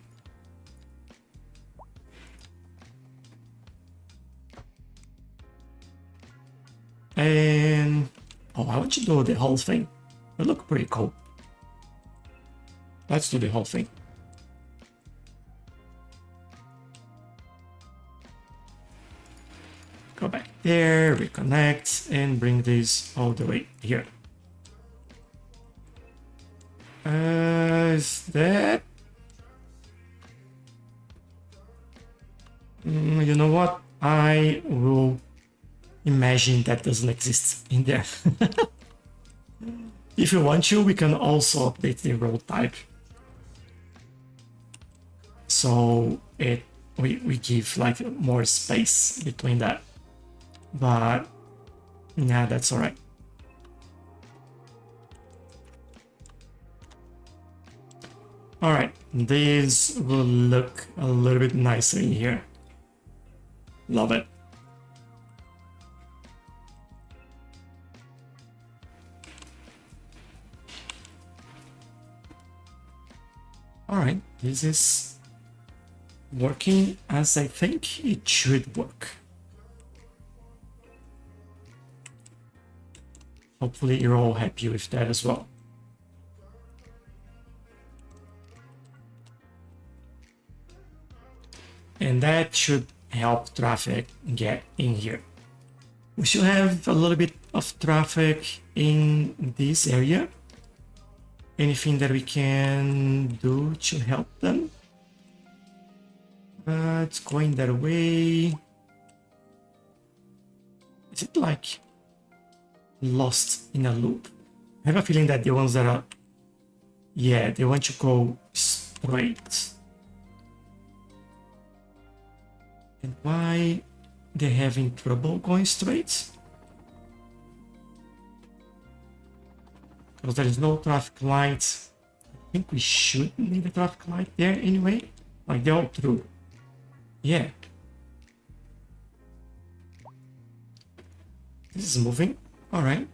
And oh, I want you to do the whole thing. It look pretty cool. Let's do the whole thing. Go back there, reconnect, and bring this all the way here. Is that... you know what? I will imagine that doesn't exist in there. If you want to, we can also update the road type. So we give like more space between that. But yeah, that's alright. Alright, this will look a little bit nicer in here. Love it. Alright, this is working as I think it should work. Hopefully you're all happy with that as well. And that should help traffic get in here. We should have a little bit of traffic in this area. Anything that we can do to help them? It's going that way. Is it like lost in a loop? I have a feeling that the ones that are... Yeah, they want to go straight. And why they're having trouble going straight? Because there is no traffic lights. I think we should need a traffic light there anyway. Like they're all through. Yeah. This is moving. Alright.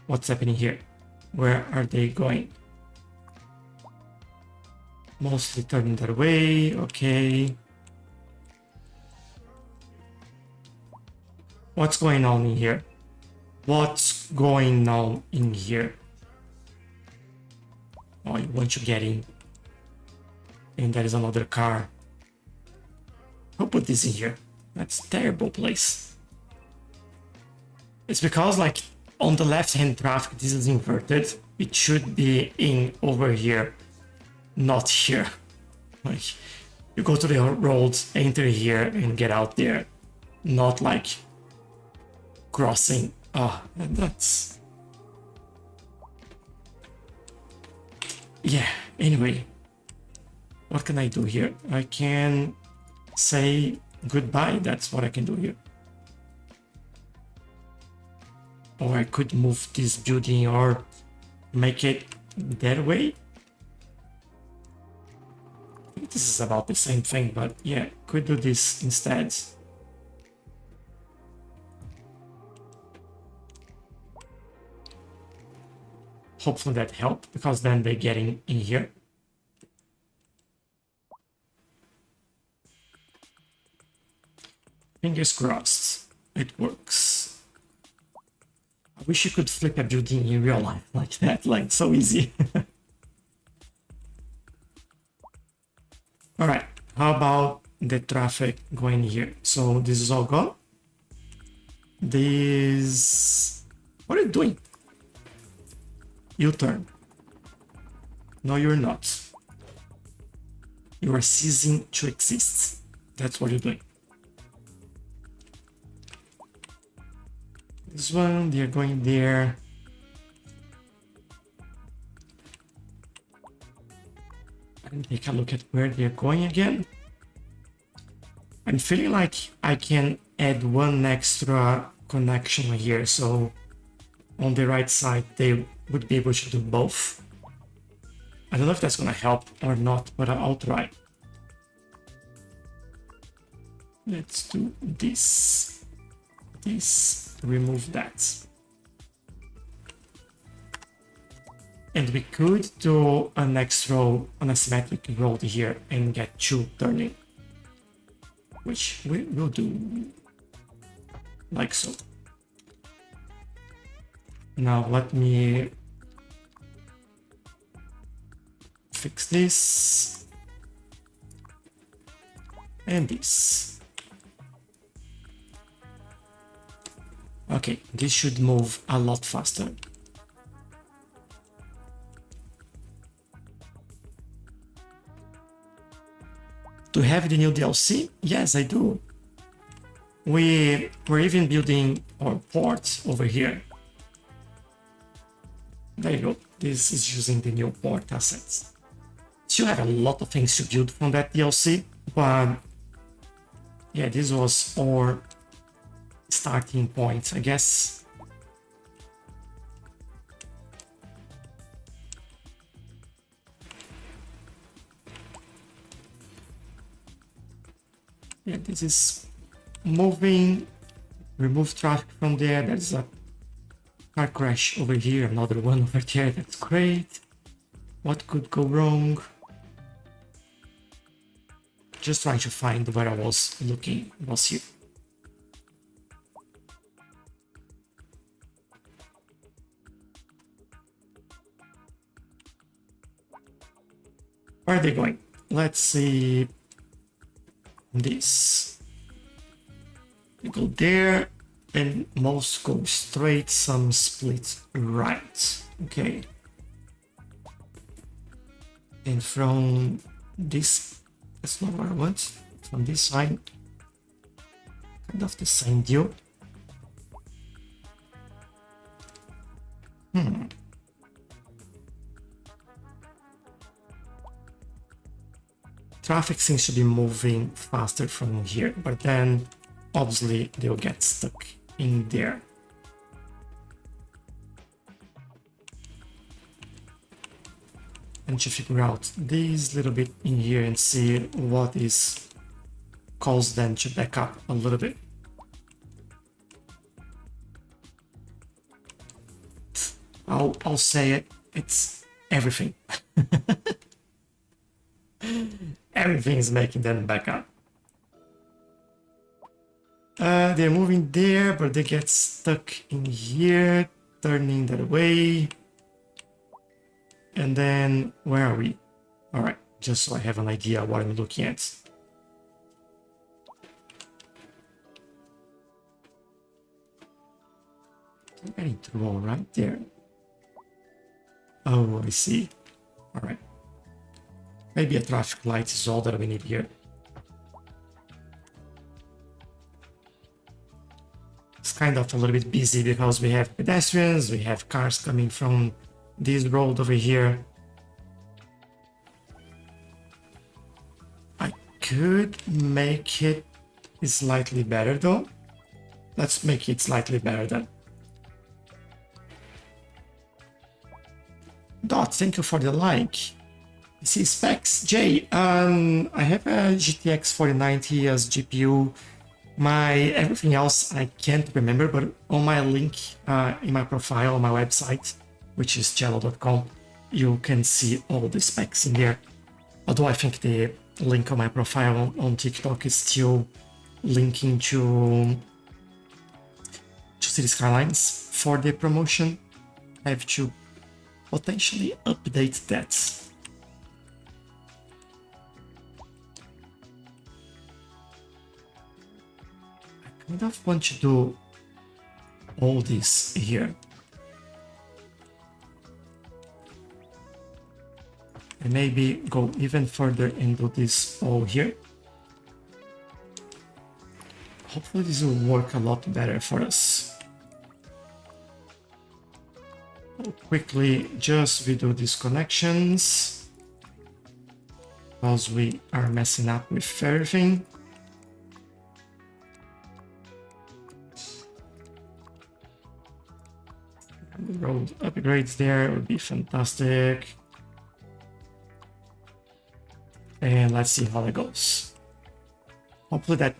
What's happening here? Where are they going? Mostly turning that way. Okay. What's going on in here? What's going on in here? Oh, you want to get in. And there is another car. Who put this in here? That's a terrible place. It's because, like, on the left-hand traffic, this is inverted. It should be in over here, not here. Like, you go to the road, enter here, and get out there. Not like crossing. Ah, and that's... Yeah, anyway. What can I do here? I can say goodbye. That's what I can do here. Or I could move this building or make it that way. I think this is about the same thing, but yeah, could do this instead. Hopefully that helped, because then they're getting in here. Fingers crossed, it works. I wish you could flip a building in real life like that, like so easy. Alright, how about the traffic going here? So this is all gone. This... What are you doing? U-turn. No, you're not. You are ceasing to exist. That's what you're doing. This one, they're going there. And take a look at where they're going again. I'm feeling like I can add one extra connection here, so on the right side they would be able to do both. I don't know if that's gonna help or not, but I'll try. Let's do this. This, remove that. And we could do an extra asymmetric road here and get two turning, which we will do like so. Now let me fix this and this. Okay, this should move a lot faster. Do you have the new DLC? Yes, I do. We're even building our port over here. There you go. This is using the new port assets. Still have a lot of things to build from that DLC, but yeah, this was our starting point, I guess. Yeah, this is moving. Remove traffic from there. There's a car crash over here, another one over there. That's great. What could go wrong? Just trying to find where I was looking. It was here. Where are they going? Let's see. This. You go there, and most go straight, some split right. Okay. And from this, that's not what I want. From this side, kind of the same deal. Traffic seems to be moving faster from here, but then obviously they'll get stuck in there. And to figure out this little bit in here and see what is caused them to back up a little bit. I'll say it, it's everything. Everything is making them back up. They're moving there, but they get stuck in here, turning that way. And then, where are we? All right, just so I have an idea what I'm looking at. I'm getting through all right there. Oh, I see. All right. Maybe a traffic light is all that we need here. It's kind of a little bit busy because we have pedestrians, we have cars coming from this road over here. I could make it slightly better though. Let's make it slightly better then. Dot, thank you for the like. See specs, Jay. I have a GTX 4090 as GPU. My everything else I can't remember, but on my link in my profile on my website, which is Tchelow.com, you can see all the specs in there. Although I think the link on my profile on TikTok is still linking to Cities Skylines for the promotion. I have to potentially update that. I kind of want to do all this here. And maybe go even further and do this all here. Hopefully this will work a lot better for us. I'll quickly just redo these connections because we are messing up with everything. The road upgrades there would be fantastic. And let's see how that goes. Hopefully that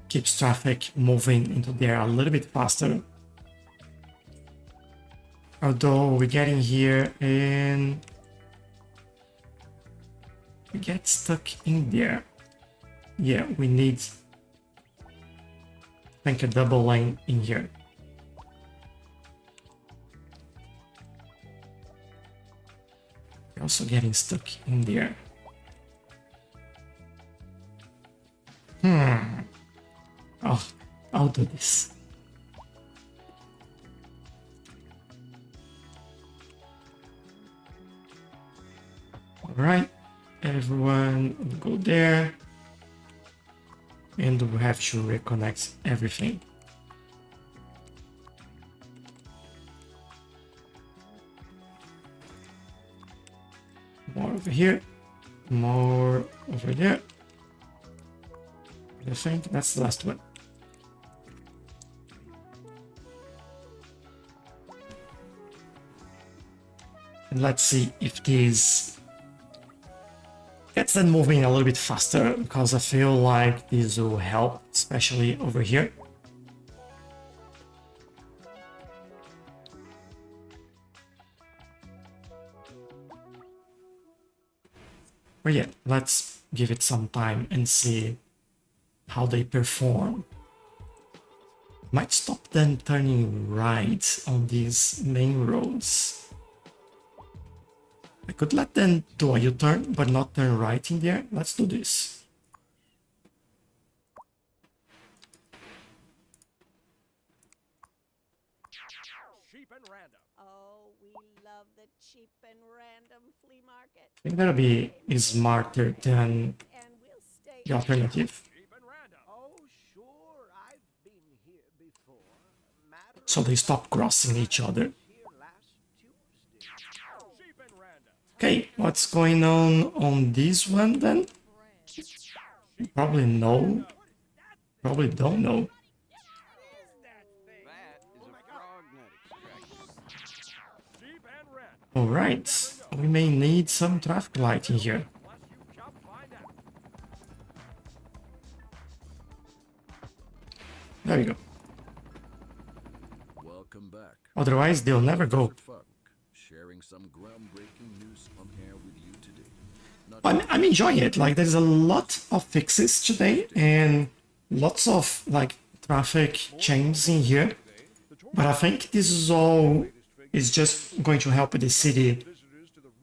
keeps traffic moving into there a little bit faster. Although we're getting here and we get stuck in there. Yeah, we need, I think, a double lane in here. We're also getting stuck in there. Oh, I'll do this. All right, everyone go there. And we have to reconnect everything. More over here, more over there. I think that's the last one. And let's see if this gets them moving a little bit faster, because I feel like this will help, especially over here. But yeah, let's give it some time and see how they perform. Might stop them turning right on these main roads. I could let them do a U-turn, but not turn right in there. Let's do this. Sheep and random. Oh, we love I think that'll be smarter than And we'll stay the alternative. Sheep and random. Oh, sure, I've been here before. Matter So they stop crossing each other. here last Tuesday. Sheep and random. Okay, what's going on this one then? Probably no. Probably don't know. That is a frog nut extraction. Sheep and random. Alright, we may need some traffic light in here. Unless you chop, find out. There we go. Welcome back. Otherwise, they'll never go. Funk, sharing some groundbreaking news from here with you today. Not I'm enjoying it. Like, there's a lot of fixes today and lots of like traffic changes in here. But I think this is all is just going to help the city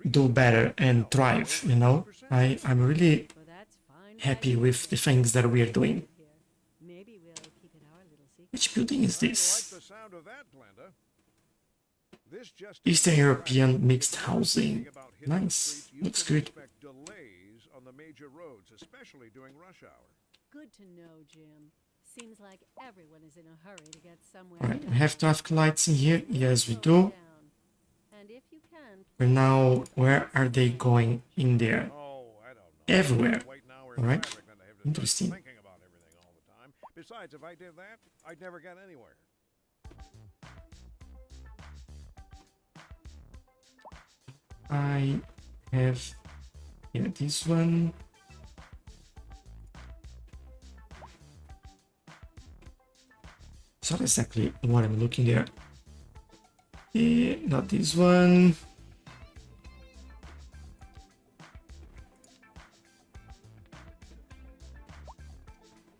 do better and thrive, you know? I'm really Well, that's fine. happy with the things that we are doing. Here. Maybe we'll keep it our little secret. Which building is Like this? the sound of that, Glenda. This just Eastern European mixed housing. about hitting the Nice. streets, you Looks can good. expect delays on the major roads, especially during rush hour. Good to know, Jim. Seems like everyone is in a hurry to get somewhere. Alright, we done. have traffic lights in here. Yes, we Slow do. down. And if you can, But now, where are they going in there? Oh, I don't know. Everywhere. Wait an hour in Alright. traffic than to have to Interesting. start thinking about everything all the time. Besides, if I did that, I'd never get anywhere. I have here this one. It's not exactly what I'm looking there. Not this one.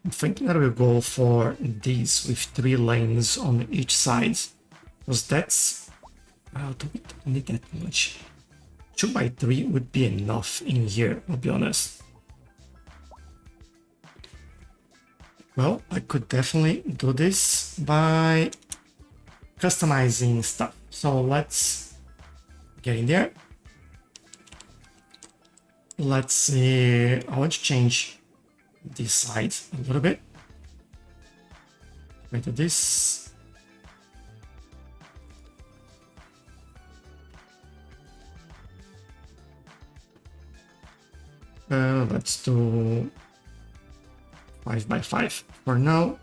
I'm thinking that we'll go for this with 3 lanes on each side. Because that's... Well, don't need that much. 2x3 would be enough in here, I'll be honest. Well, I could definitely do this by customizing stuff. So let's get in there. Let's see, I want to change this side a little bit. Go to this. Let's do 5x5 for now.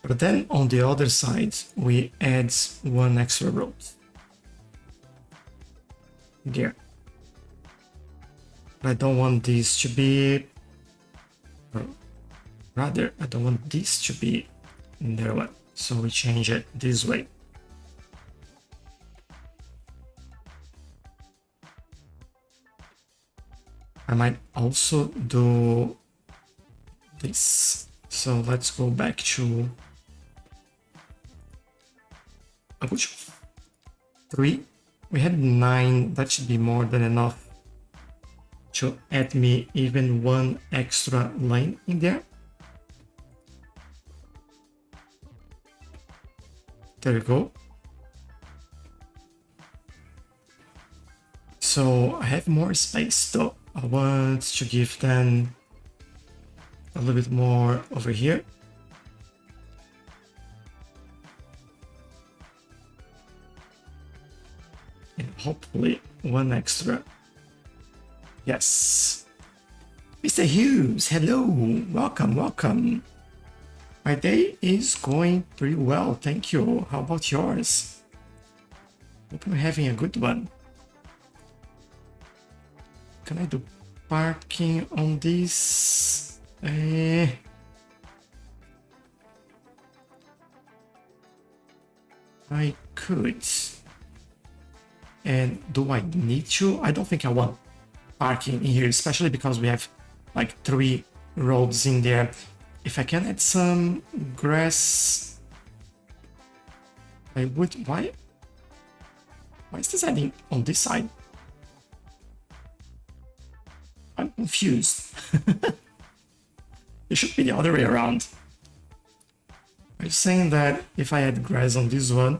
But then on the other side, we add 1 extra road. There. But I don't want this to be... or rather, I don't want this to be in there one. So we change it this way. I might also do this. So let's go back to which 3. We had 9. That should be more than enough to add me even 1 extra lane in there. There we go. So I have more space though. I want to give them a little bit more over here. And hopefully 1 extra. Yes. Mr. Hughes, hello. Welcome, welcome. My day is going pretty well, thank you. How about yours? Hope you're having a good one. Can I do parking on this? I could. And do I need to? I don't think I want parking in here, especially because we have like 3 roads in there. If I can add some grass, I would. Why is this adding on this side? I'm confused. It should be the other way around. Are you saying that if I add grass on this one,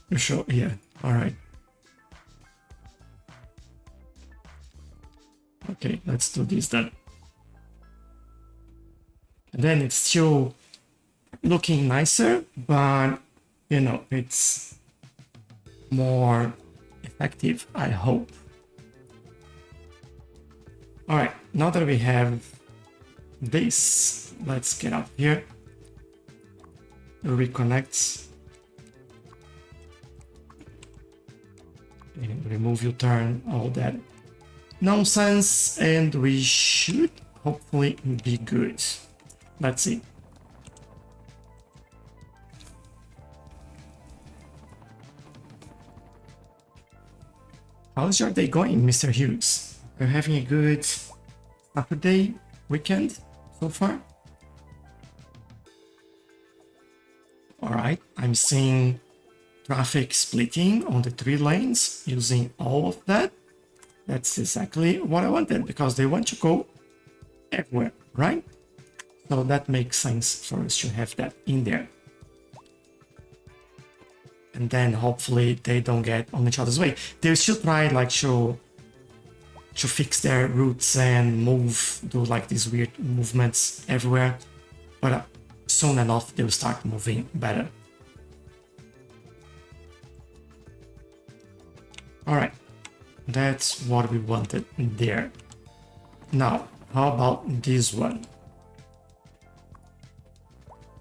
you show? Yeah, alright. Okay, let's do this then. And then it's still looking nicer, but you know, it's more effective, I hope. All right, now that we have this, let's get up here, reconnect, and remove U-turn, all that nonsense, and we should hopefully be good. Let's see. How's your day going, Mr. Hughes? Are you having a good Saturday weekend so far? Alright, I'm seeing traffic splitting on the 3 lanes using all of that. That's exactly what I wanted, because they want to go everywhere, right? So that makes sense for us to have that in there. And then hopefully they don't get on each other's way. They'll still try like to fix their routes and do like these weird movements everywhere. But soon enough they'll start moving better. Alright, that's what we wanted there. Now, how about this one?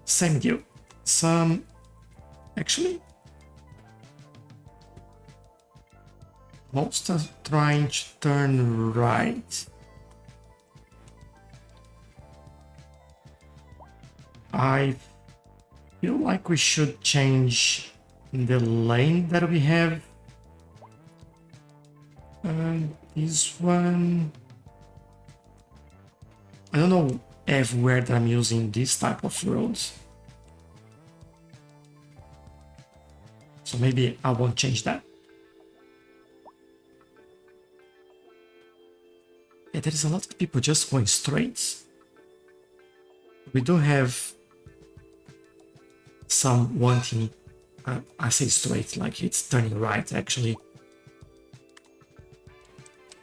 Same deal. Actually, most are trying to turn right. I feel like we should change the lane that we have. This one, I don't know everywhere that I'm using this type of roads. So maybe I won't change that. Yeah, there is a lot of people just going straight. We do have some wanting, I say straight, like it's turning right actually.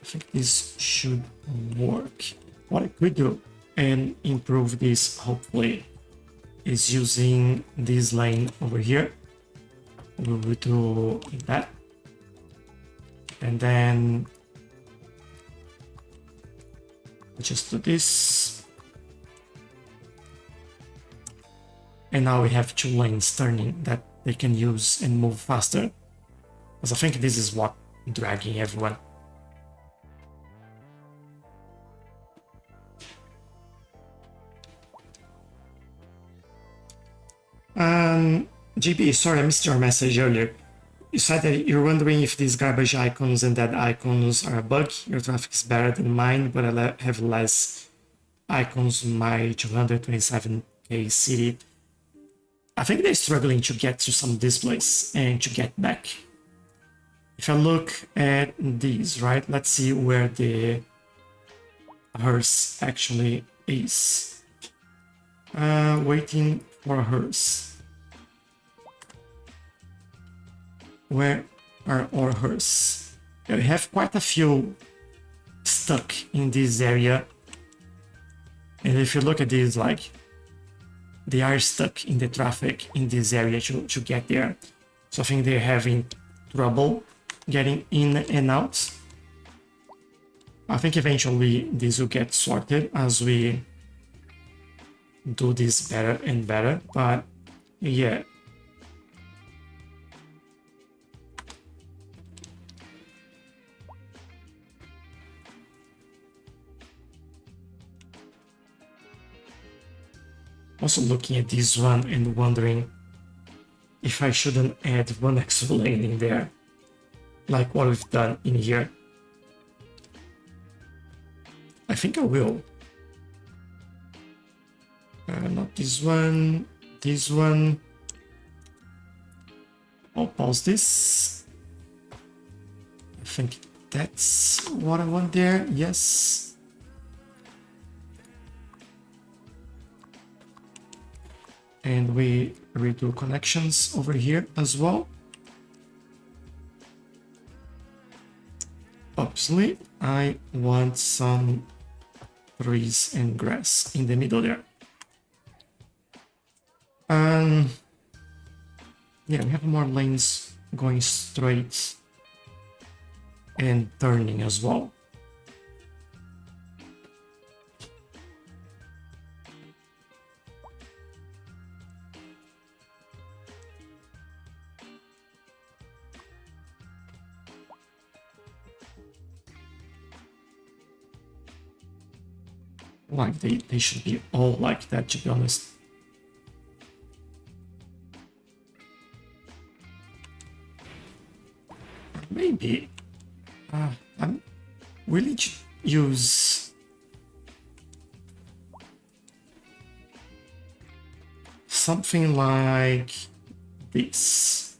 I think this should work. What I could do and improve this hopefully is using this lane over here. We will do that. And then just do this. And now we have 2 lanes turning that they can use and move faster. Because I think this is what dragging everyone. GB, sorry, I missed your message earlier. You said that you're wondering if these garbage icons and dead icons are a bug. Your traffic is better than mine, but I have less icons in my 227k city. I think they're struggling to get to some displays and to get back. If I look at these, right, let's see where the hearse actually is. Waiting for a hearse. Where are our hearse? Yeah, we have quite a few stuck in this area. And if you look at these, like, they are stuck in the traffic in this area to get there. So I think they're having trouble getting in and out. I think eventually this will get sorted as we do this better and better, but yeah. Also looking at this one and wondering if I shouldn't add 1 extra lane in there, like what we've done in here. I think I will. Not this one, this one. I'll pause this. I think that's what I want there, yes. And we redo connections over here as well. obviously I want some trees and grass in the middle there. Yeah, we have more lanes going straight and turning as well. Like they should be all like that, to be honest. Maybe I'm willing to use something like this.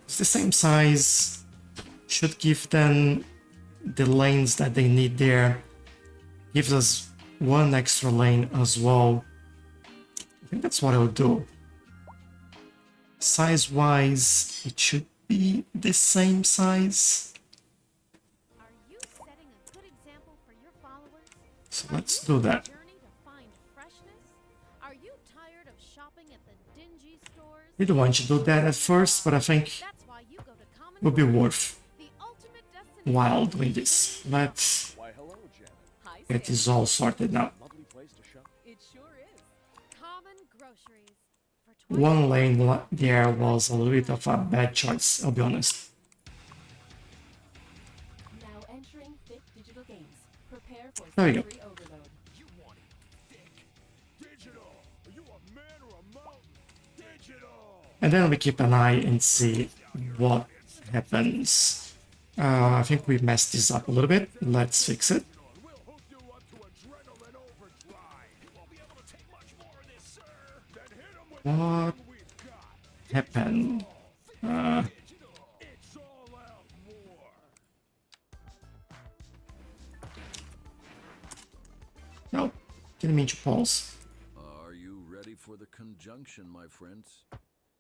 It's the same size, should give them the lanes that they need there. Gives us one extra lane as well. I think that's what I'll do. Size-wise, it should be the same size. Are you setting a good example for your followers? So let's do that. Journey to find freshness? Are you tired of shopping at the dingy stores? Didn't want to do that at first, but I think That's why you go to Common it would be worth the ultimate destination. while doing this. Let's Why, hello, Janet. Hi, get Sam. this all sorted out. Lovely place to shop. It sure is. Common groceries. For 20 One lane there was a little bit of a bad choice, I'll be honest. Now entering Fit Digital Games. Prepare for There you go. sensory overload. You want it thick. Digital. Are you a man or a mountain? Digital. And then we keep an eye and see what happens. I think we messed this up a little bit. Let's fix it. We'll hook you up to adrenaline overdrive. You won't be able to take much more of this, sir. Then hit 'em with What what we've got. happened? Digital. It's all out war. No, didn't mean to pause. Are you ready for the conjunction, my friends?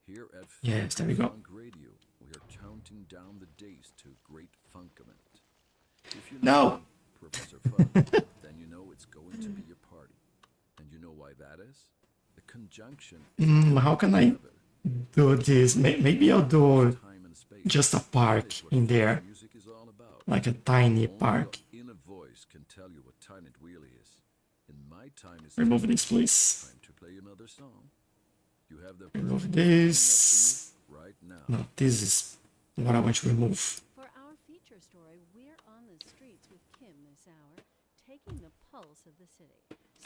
Here at Yes, there we go. Funk Radio, we are counting down the days to great funkament. If you No. know Professor Fun, then you know it's going to be your party. And you know why that is? The conjunction is How can I together. do this? Maybe I'll do Time and space. just a park That is what in there, music is all about. like a tiny Only park. your inner voice can tell you what time it really is. And my time is Remove this, please. time to play another song. You have the Remove perfect song coming up this. for you right now. No, this is what I want to remove. For our feature story, we're on the streets with Kim this hour, taking the pulse of the city.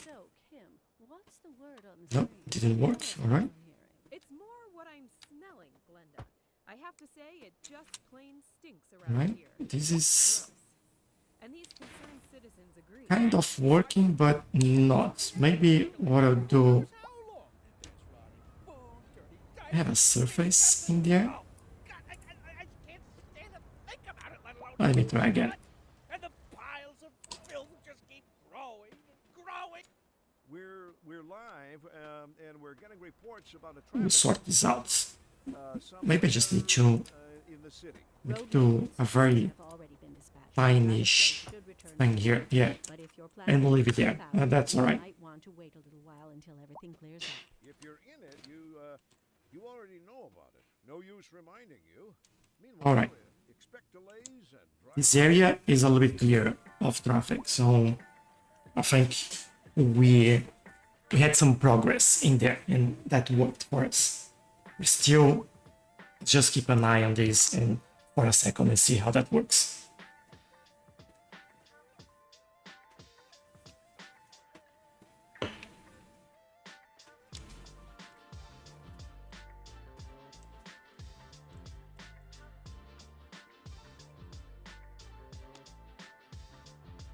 So, Kim, what's the word on the Nope, street? didn't work. Tell us All what right. you're hearing. It's more what I'm smelling, Glenda. I have to say, it just plain stinks All around right. here. This is Gross. And these concerned citizens agree. kind of working, but not. Maybe what I'll do. I have a surface in there. God, I can't stand to think about it, let alone. Let me try again. And the piles of filth just keep growing and growing. We're live, and we're getting reports about a We'll traffic sort this out. somewhere, Maybe I just need to in the city. do a very Have already been dispatched. tiny-ish Should return thing here. Yeah, But if you're and planning we'll to leave it there. step out, That's you all right. might want to wait a little while until everything clears up. If you're in it, you already know about it. No use reminding you. Meanwhile, All right. expect delays and drive. This area is a little bit clear of traffic, so I think we had some progress in there, and that worked for us. We still just keep an eye on this and for a second and see how that works.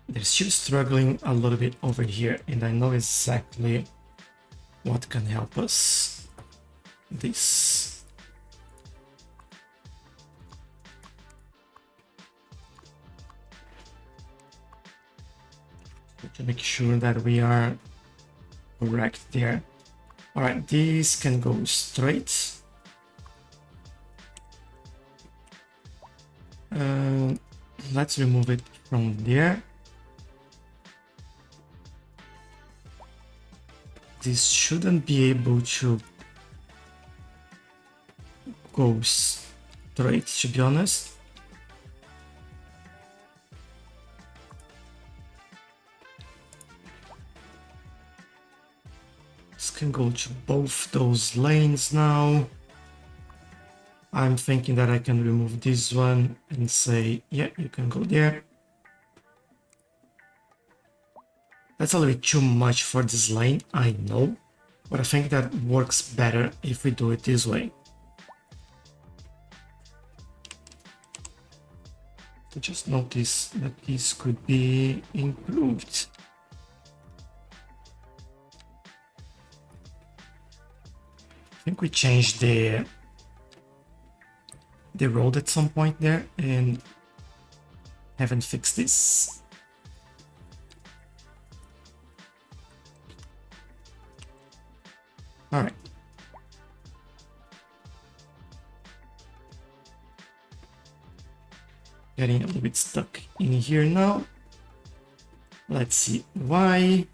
They're still struggling a little bit over here, and I know exactly what can help us. This. To make sure that we are correct there. Alright, this can go straight. Let's remove it from there. This shouldn't be able to go straight, to be honest. This can go to both those lanes now. I'm thinking that I can remove this one and say, yeah, you can go there. That's a little bit too much for this lane, I know, but I think that works better if we do it this way. So just notice that this could be improved. I think we changed the road at some point there and haven't fixed this. All right. Getting a little bit stuck in here now. Let's see why.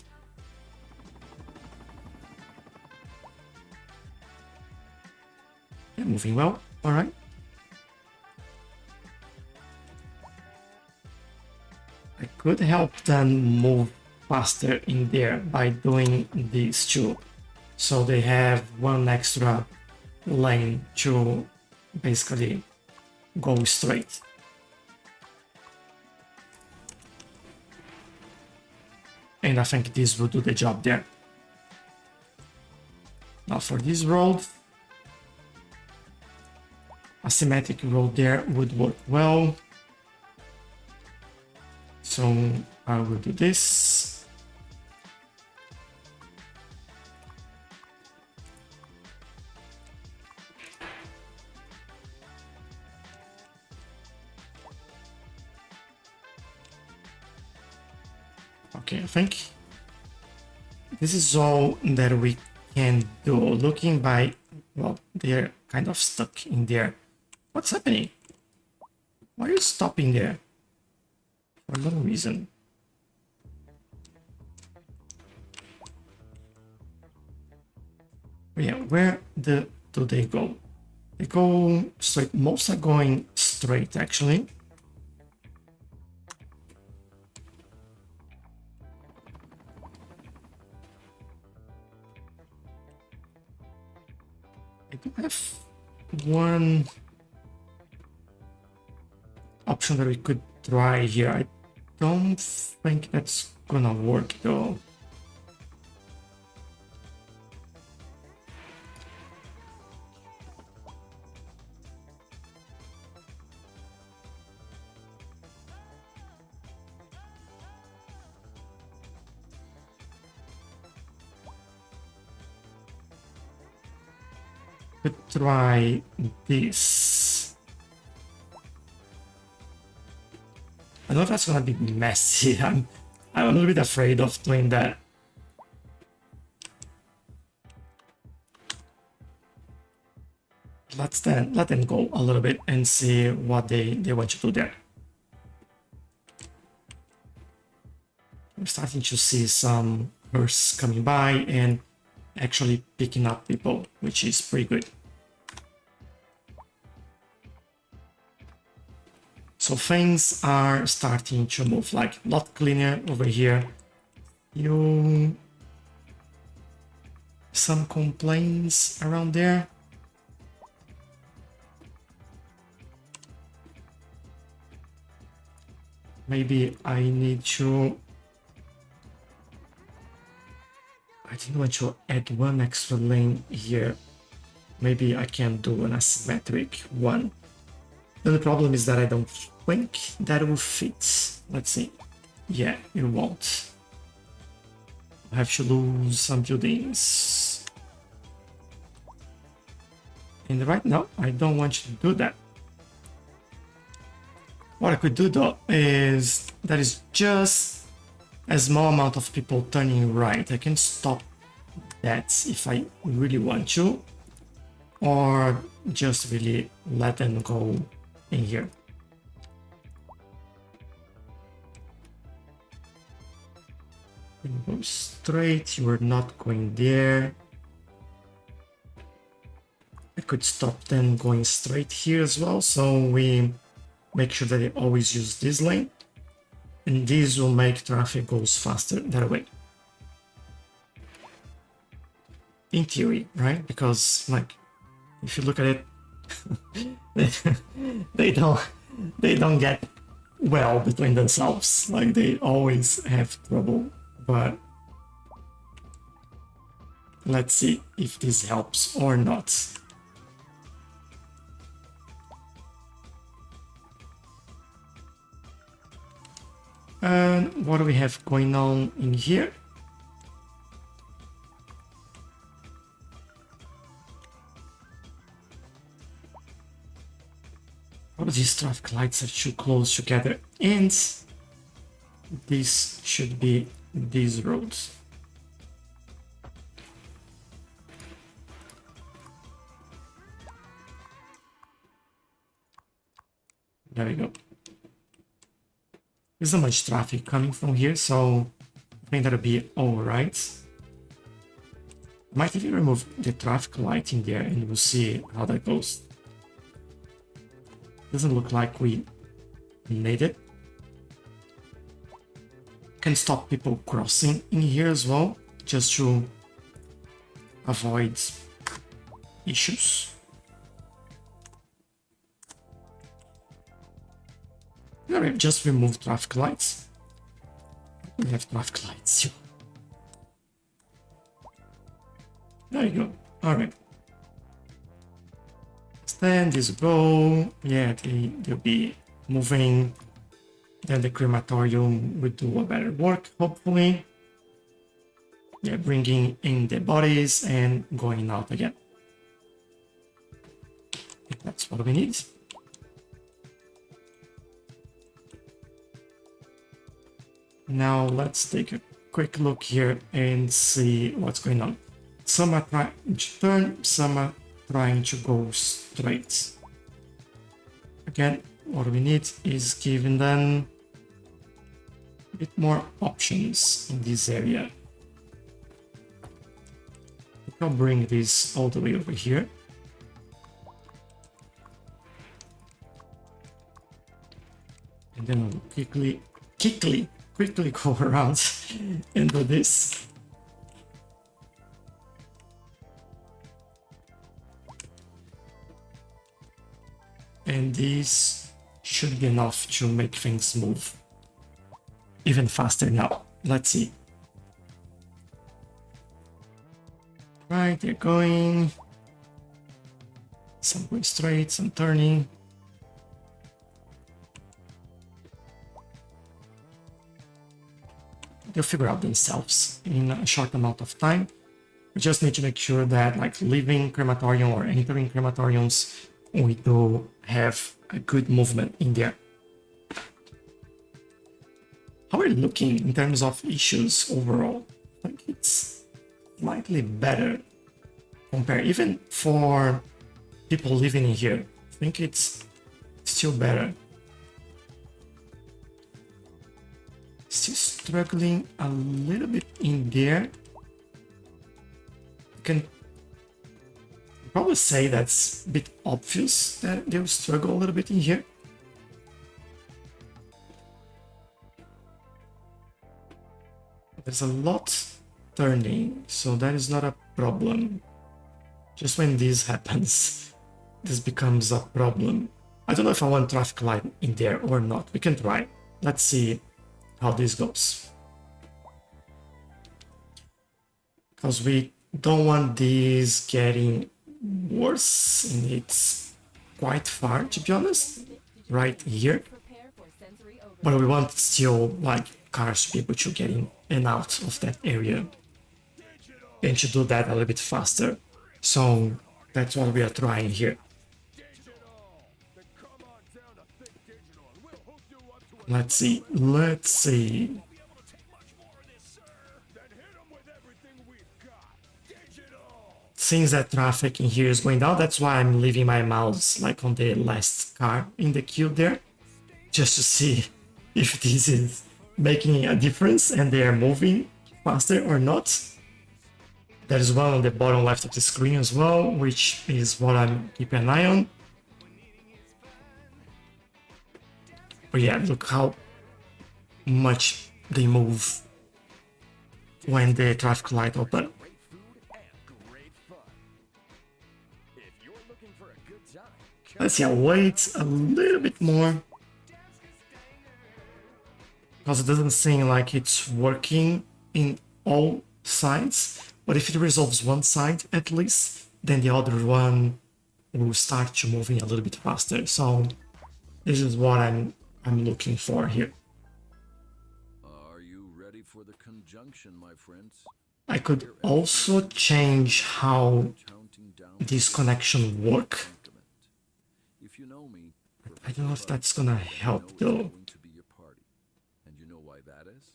Yeah, moving well. All right. I could help them move faster in there by doing these two. So they have one extra lane to basically go straight. And I think this will do the job there. Now for this road, a symmetric road there would work well. So I will do this. Okay, I think this is all that we can do. Looking by, well, they're kind of stuck in there. What's happening? Why are you stopping there? For no reason. Yeah, where do they go? They go straight. Most are going straight, actually. I do have one option that we could try here. I don't think that's gonna work though. Could try this. I know that's gonna be messy. I'm a little bit afraid of doing that. Let them go a little bit and see what they want to do there. I'm starting to see some hearse coming by and actually picking up people, which is pretty good. So things are starting to move like a lot cleaner over here. Some complaints around there. Maybe I need to. I didn't want to add one extra lane here. Maybe I can do an asymmetric one. The only problem is that I don't think that will fit. Let's see. Yeah, it won't. I have to lose some buildings. And right now, I don't want you to do that. What I could do though is that is just a small amount of people turning right. I can stop that if I really want to, or just really let them go in here. Go straight, you are not going there. I could stop them going straight here as well, so we make sure that they always use this lane. And this will make traffic goes faster that way. In theory, right? Because like if you look at it, they don't get well between themselves. Like they always have trouble. But let's see if this helps or not. And what do we have going on in here? All of these traffic lights are too close together, and this should be these roads. There we go. There's not much traffic coming from here, so I think that'll be alright. Might even remove the traffic light in there and we'll see how that goes. Doesn't look like we need it. Can stop people crossing in here as well, just to avoid issues. Alright, just remove traffic lights. We have traffic lights too. There you go. Alright. Then this go. Yeah, they'll be moving. Then the crematorium will do a better work, hopefully. Yeah, bringing in the bodies and going out again. I think that's what we need. Now let's take a quick look here and see what's going on. Some are trying to turn, some are trying to go straight. Again, what we need is giving them a bit more options in this area. I'll bring this all the way over here. And then we'll quickly go around and do this. And this should be enough to make things move even faster now. Let's see. Right, they're going. Some going straight, some turning. They'll figure out themselves in a short amount of time. We just need to make sure that, like, leaving crematorium or entering crematoriums, we do have a good movement in there. How are we looking in terms of issues overall? I think it's slightly better compared, even for people living in here. I think it's still better. Still struggling a little bit in there. You can probably say that's a bit obvious that they'll struggle a little bit in here. There's a lot turning, so that is not a problem. Just when this happens, this becomes a problem. I don't know if I want traffic light in there or not. We can try. Let's see how this goes. Because we don't want this getting worse, and it's quite far, to be honest, right here. Prepare for sensory overload. But we want still, like, cars to be able to get in and out of that area. And to do that a little bit faster. So that's what we are trying here. Let's see. Since that traffic in here is going down, that's why I'm leaving my mouse like on the last car in the queue there, just to see if this is making a difference and they are moving faster or not. There is one on the bottom left of the screen as well, which is what I'm keeping an eye on. But yeah, look how much they move when the traffic light open. Great food and great fun. If you're looking for a good time, Let's see, I'll wait a little bit more. Because it doesn't seem like it's working in all sides. But if it resolves one side at least, then the other one will start to moving a little bit faster. So this is what I'm looking for here. Are you ready for the conjunction, my friends? I could also change how Counting down this connection work. increment. If you know me, I don't know if that's gonna help though. going to be your party. And you know why that is?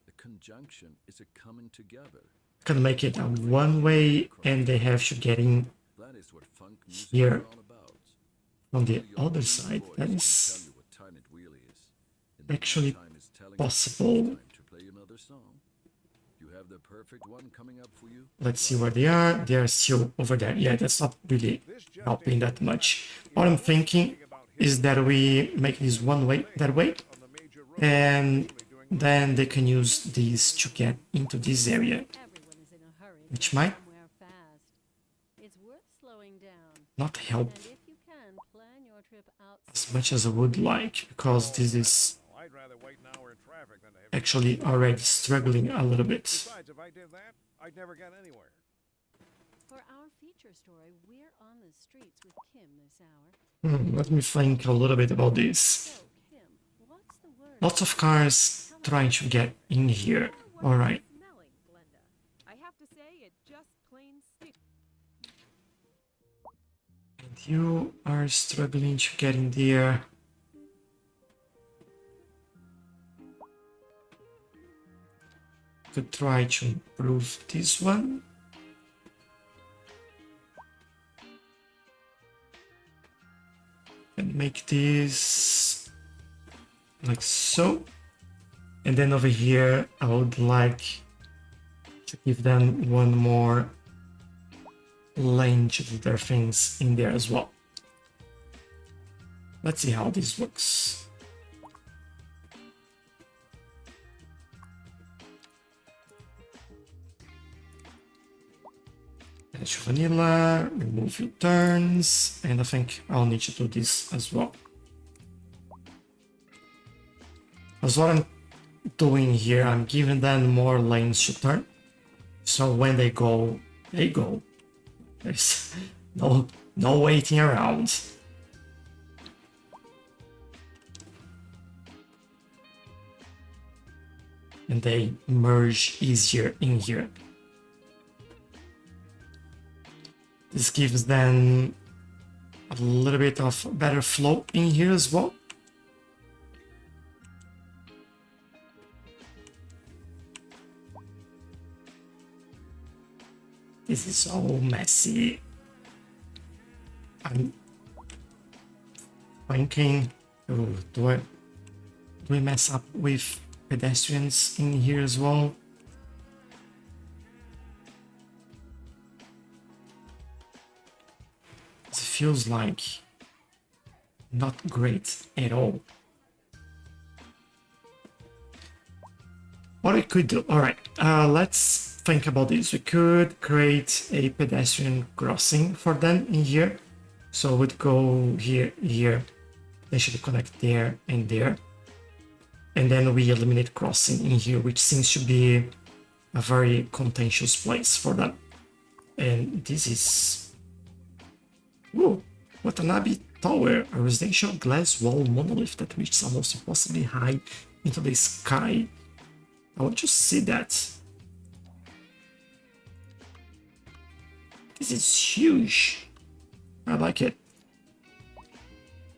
The conjunction is a coming together. Can make it a one way and they have to get in That is what funk music here is all about. from the Your other own side. voice That can is tell you what time it really is. In the actually meantime, it's telling you possible. it's time to play another song. You have the perfect one coming up for you. Let's see where they are. They are still over there. Yeah, that's not really helping that much. What I'm thinking is that we make this one way that way, and then they can use these to get into this area, Everyone is in a hurry to which get might somewhere fast. It's worth slowing down. not help And if you can, plan your trip outside. as much as I would like, because this is I'd rather wait an hour in traffic than to have. actually already struggling a little bit. Besides, if I did that, I'd never get anywhere. For our feature story, we're on the streets with Kim this hour. Let me think a little bit about this. So, Kim, what's the word? Lots of cars trying to get in here. Alright. Smelling, Glenda. I have to say, it just plain stinks. And you are struggling to get in there. Could try to improve this one. And make this like so. And then over here, I would like to give them one more lane to do their things in there as well. Let's see how this works. Finish vanilla, remove your turns, and I think I'll need to do this as well. That's what I'm doing here. I'm giving them more lanes to turn. So when they go, they go. There's no waiting around. And they merge easier in here. This gives them a little bit of better flow in here as well. This is so messy. I'm thinking, oh, do we mess up with pedestrians in here as well? It feels like not great at all. What we could do, alright, let's think about this. We could create a pedestrian crossing for them in here. So we'd go here, here, they should connect there and there. And then we eliminate crossing in here, which seems to be a very contentious place for them. And this is... Whoa, Watanabe Tower, a residential glass wall monolith that reaches almost impossibly high into the sky. I want to see that. This is huge. I like it.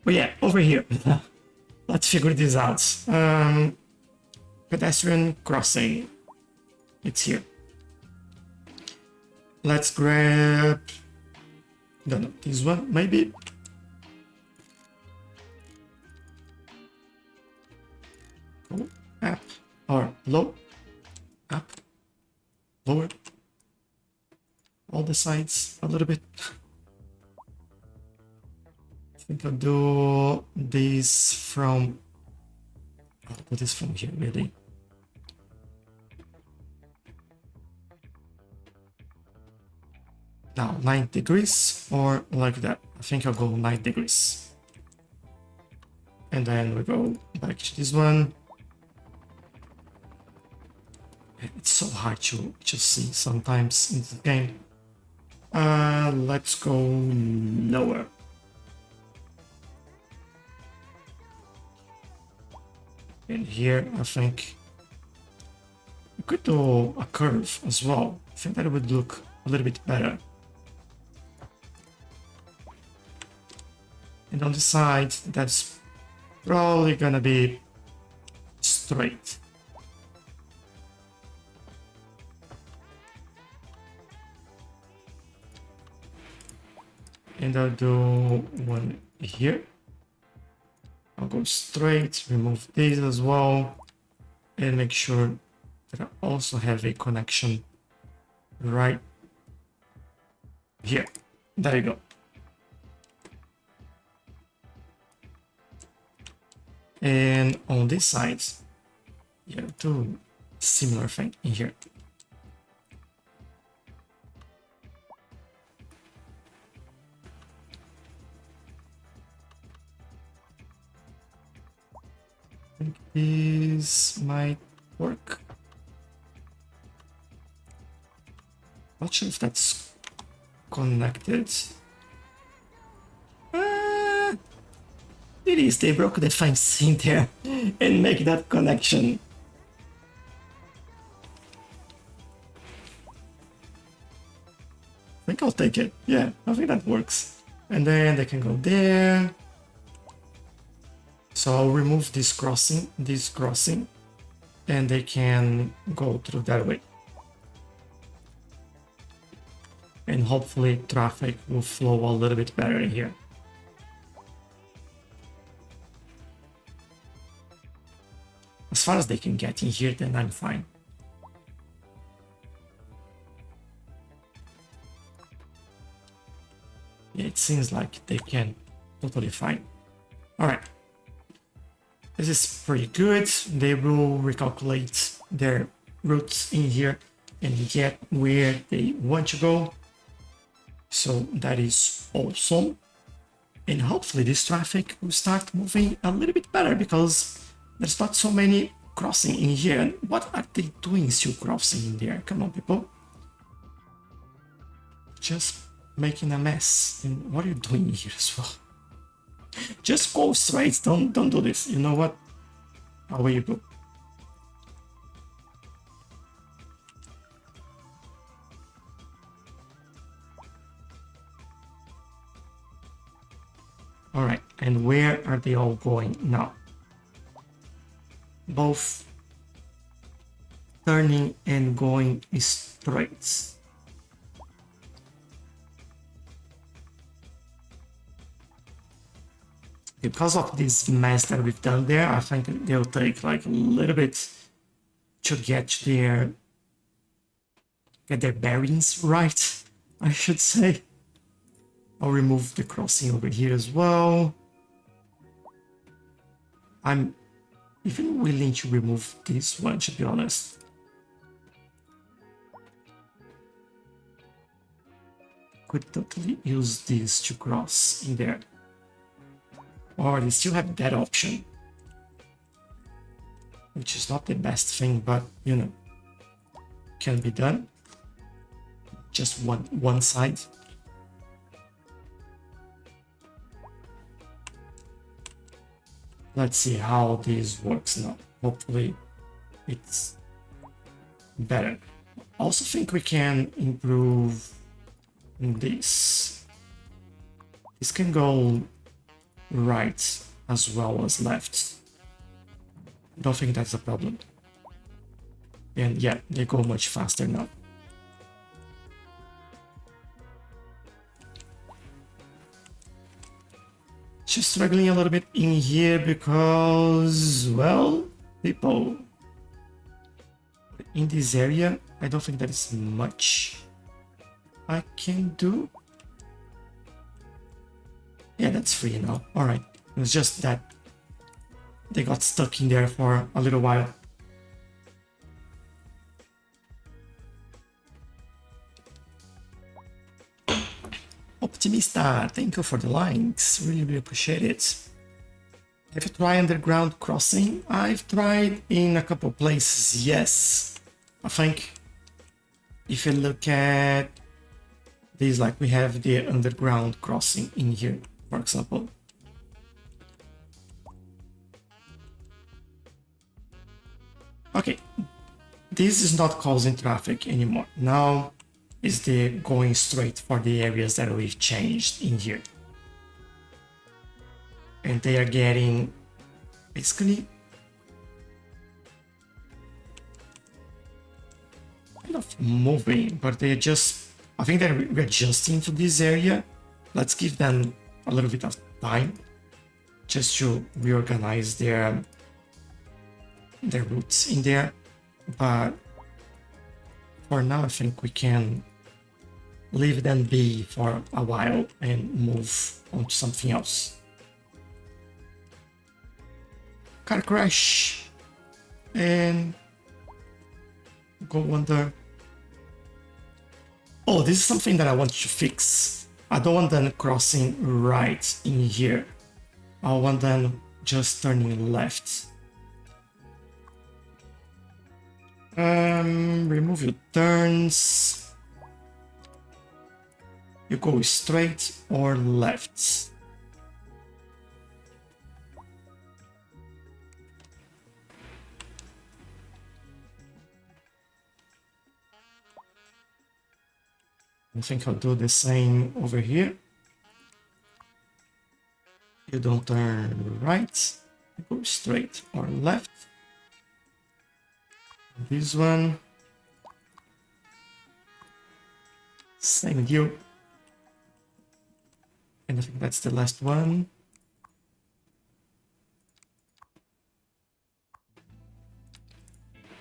But yeah, over here. Let's figure this out. Pedestrian crossing. It's here. Let's grab... don't know, this one, maybe? Oh, up or low. Up. the sides a little bit. I think I'll do this from... I'll do this from here, really. Now, 9 degrees, or like that. I think I'll go 9 degrees. And then we go back to this one. It's so hard to see sometimes in the game. Let's go lower. And here, I think we could do a curve as well. I think that would look a little bit better. And on the side, that's probably gonna be straight. And I'll do one here. I'll go straight, remove this as well, and make sure that I also have a connection right here. There you go. And on this side, yeah, do similar thing in here. I think this might work. Not sure if that's connected. It is, they broke the fence in there and make that connection. I think I'll take it. Yeah, I think that works. And then they can go there. So I'll remove this crossing, and they can go through that way. And hopefully traffic will flow a little bit better in here. As far as they can get in here, then I'm fine. Yeah, it seems like they can totally fine. Alright. This is pretty good. They will recalculate their routes in here and get where they want to go. So that is awesome. And hopefully this traffic will start moving a little bit better because there's not so many crossing in here. And what are they doing still crossing in there? Come on, people. Just making a mess. And what are you doing here as well? Just go straight. Don't do this. You know what? Away you go. All right. And where are they all going now? Both turning and going straight. Because of this mess that we've done there, I think they'll take like a little bit to get their bearings right, I should say. I'll remove the crossing over here as well. I'm even willing to remove this one, to be honest. Could totally use this to cross in there. Or they still have that option. Which is not the best thing, but you know, can be done. Just one side. Let's see how this works now. Hopefully it's better. Also think we can improve this. This can go right as well as left. Don't think that's a problem. And yeah, they go much faster now. Just struggling a little bit in here because, well, people, in this area, I don't think there is much I can do. Yeah, that's free now. Alright. It's just that they got stuck in there for a little while. Optimista, thank you for the likes. Really, really appreciate it. Have you tried underground crossing? I've tried in a couple places, yes. I think if you look at these, like we have the underground crossing in here, for example. Okay, this is not causing traffic anymore. Now is the going straight for the areas that we've changed in here. And they are getting basically kind of moving, but they're just, I think they're adjusting to this area. Let's give them a little bit of time just to reorganize their routes in there. But for now, I think we can leave them be for a while and move on to something else. Car crash and go under. Oh, this is something that I want to fix. I don't want them crossing right in here. I want them just turning left. Remove your turns. You go straight or left. I think I'll do the same over here. You don't turn right, you go straight or left. This one, same deal. And I think that's the last one.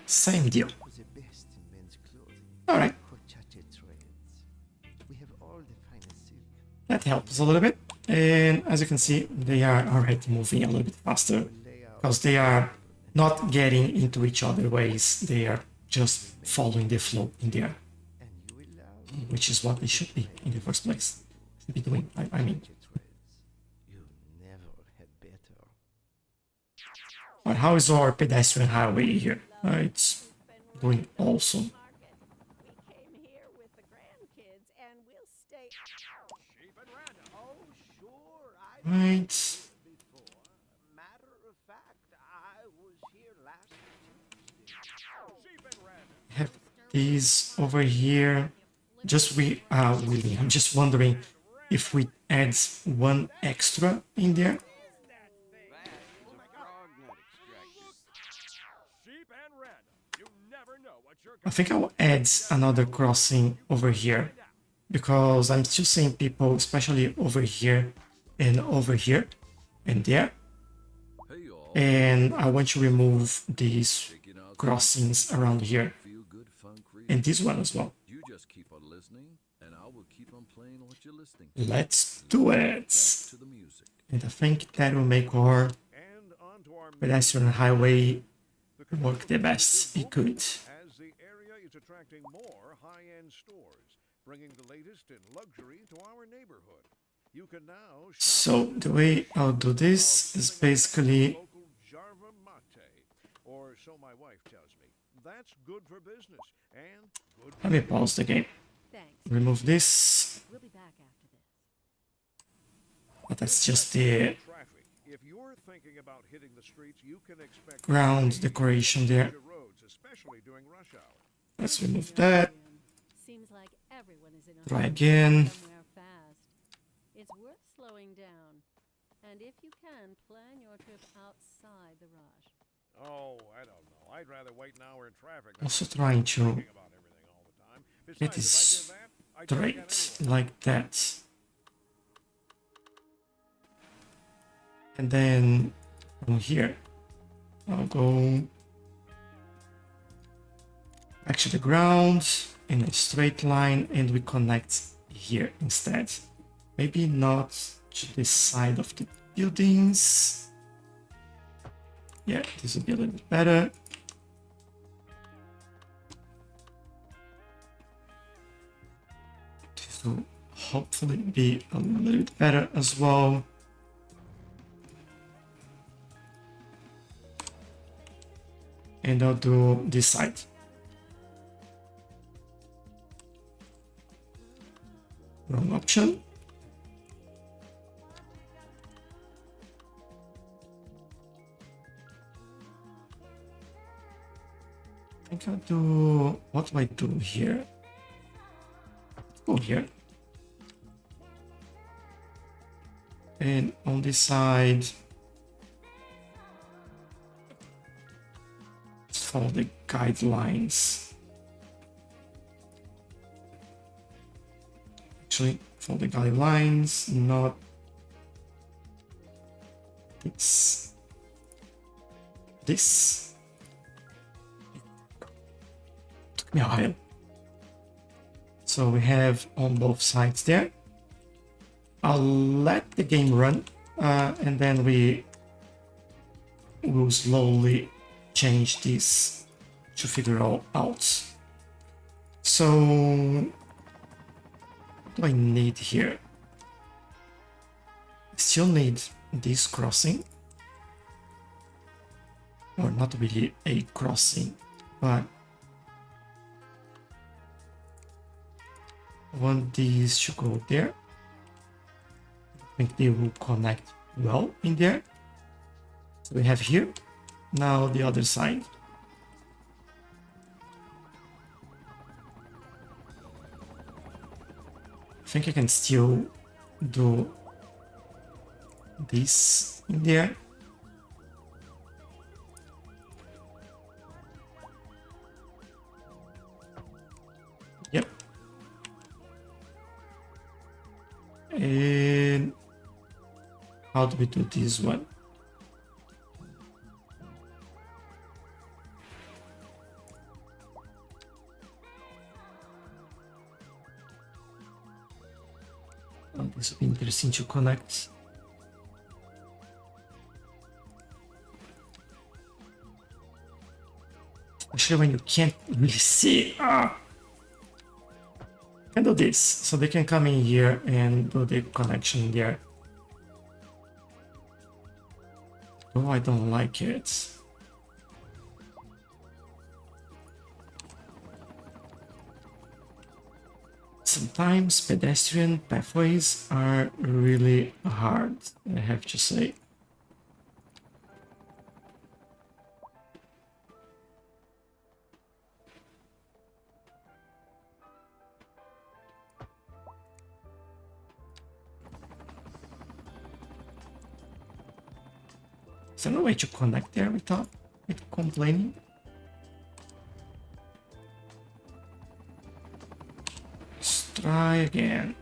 Same deal. The best in men's clothing. All right. We have all the finest silk. That helps a little bit. And as you can see, they are already moving a little bit faster because they are not getting into each other ways. They are just following the flow in there, which is what they should be in the first place. Should be doing, I mean. You never had better. But how is our pedestrian highway here? It's doing awesome. We came here with the grandkids and we'll stay. Oh, sure. Right. Before. Matter of fact, I was here last Tuesday. Have these over here. Just Willie, I'm just wondering if we add one extra in there. I think I'll add another crossing over here because I'm still seeing people, especially over here and there. Hey, y'all. And I want to remove these Taking out crossings around here feel good funk and this one as well. You just keep on listening, and I will keep on playing what you're listening to. Let's do it. Back to the music. And I think that will make our And on to our pedestrian highway work the best it could. as the area is attracting more high-end stores, bringing the latest in luxury to our neighborhood. You can now shop So the way I'll do this is basically, local Jarva Mate, or so my wife tells me. That's good for business and good for let me pause the game, Thanks. remove this, We'll be back after this. but that's just the traffic. If you're thinking about hitting the streets, you can expect ground decoration there. major roads, especially during rush hour. Let's remove that, Seems like everyone is in a try hurry again. somewhere fast. It's worth slowing down. And if you can, plan your trip outside the rush. Oh, I don't know. I'd rather wait an hour in traffic than Also trying to thinking about everything all the time. get Besides, this if I did that, I'd do it again straight anyway. like that. And then from here, I'll go back to the ground in a straight line and we connect here instead. Maybe not to this side of the buildings. Yeah, this will be a little bit better. This will hopefully be a little bit better as well. And I'll do this side. Wrong option. I think I'll do, what do I do here? Go here. And on this side, follow the guidelines. Actually, follow the guidelines, not this. This took me a while. So we have on both sides there. I'll let the game run, and then we will slowly change this to figure all out. So what do I need here? I still need this crossing, or not really a crossing, but I want these to go there. I think they will connect well in there. So we have here. Now the other side. I think I can still do this in there. Yep. And how do we do this one? Oh, this will be interesting to connect. Especially when you can't really see. Can do this, so they can come in here and do the connection there. Oh, I don't like it. Sometimes pedestrian pathways are really hard, I have to say. Is there no way to connect there without complaining? Let's try again.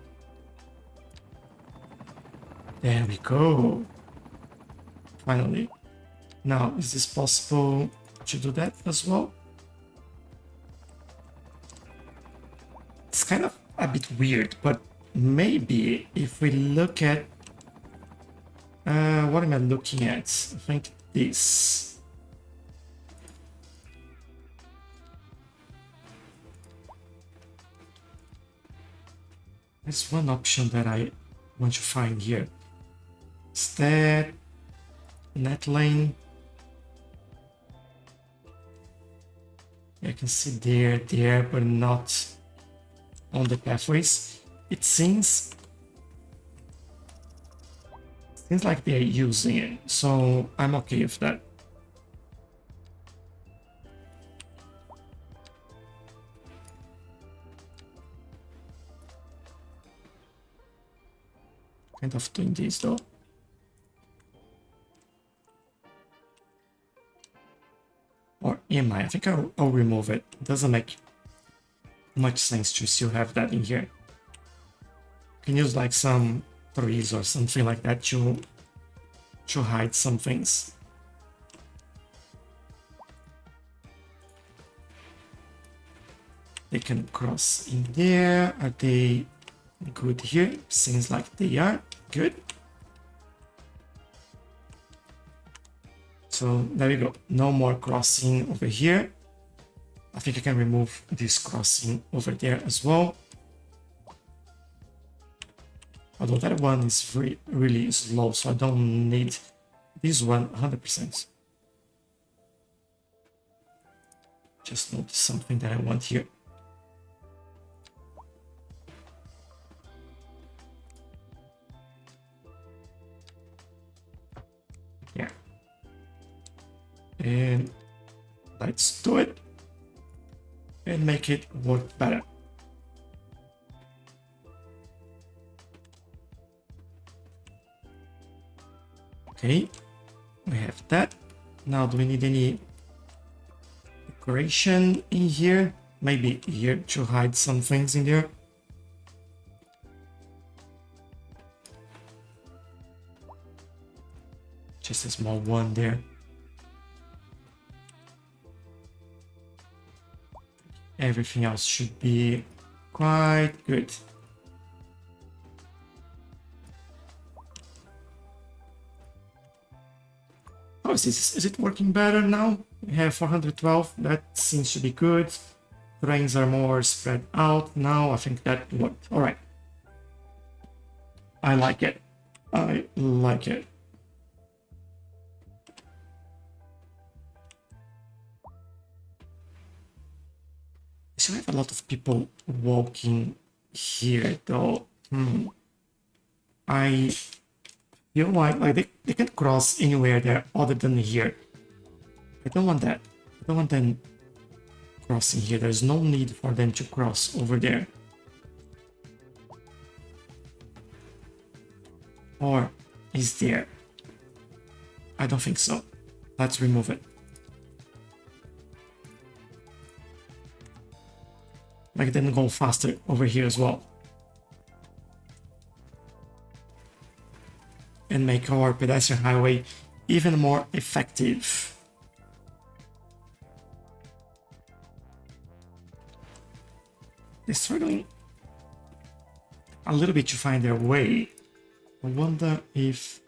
There we go. Finally. Now, is this possible to do that as well? It's kind of a bit weird, but maybe if we look at what am I looking at? I think this. There's one option that I want to find here. Is that net lane? I can see there, but not on the pathways. It seems like they're using it, so I'm okay with that. Kind of doing this though. Or am I? I think I'll remove it. It doesn't make much sense to still have that in here. You can use like some trees or something like that to hide some things. They can cross in there. Are they good here? Seems like they are good. So there we go. No more crossing over here. I think I can remove this crossing over there as well. Although that one is really slow, so I don't need this one 100%. Just notice something that I want here. Yeah. And let's do it and make it work better. Okay, we have that. Now, do we need any decoration in here? Maybe here to hide some things in there. Just a small one there. Everything else should be quite good. Oh, is it working better now? We have 412, that seems to be good. Trains are more spread out now. I think that worked. All right. I like it. I like it. So I have a lot of people walking here though. I feel like they can cross anywhere there other than here. I don't want that. I don't want them crossing here. There's no need for them to cross over there. Or is there? I don't think so. Let's remove it. Make them go faster over here as well. And make our pedestrian highway even more effective. They're struggling a little bit to find their way. I wonder if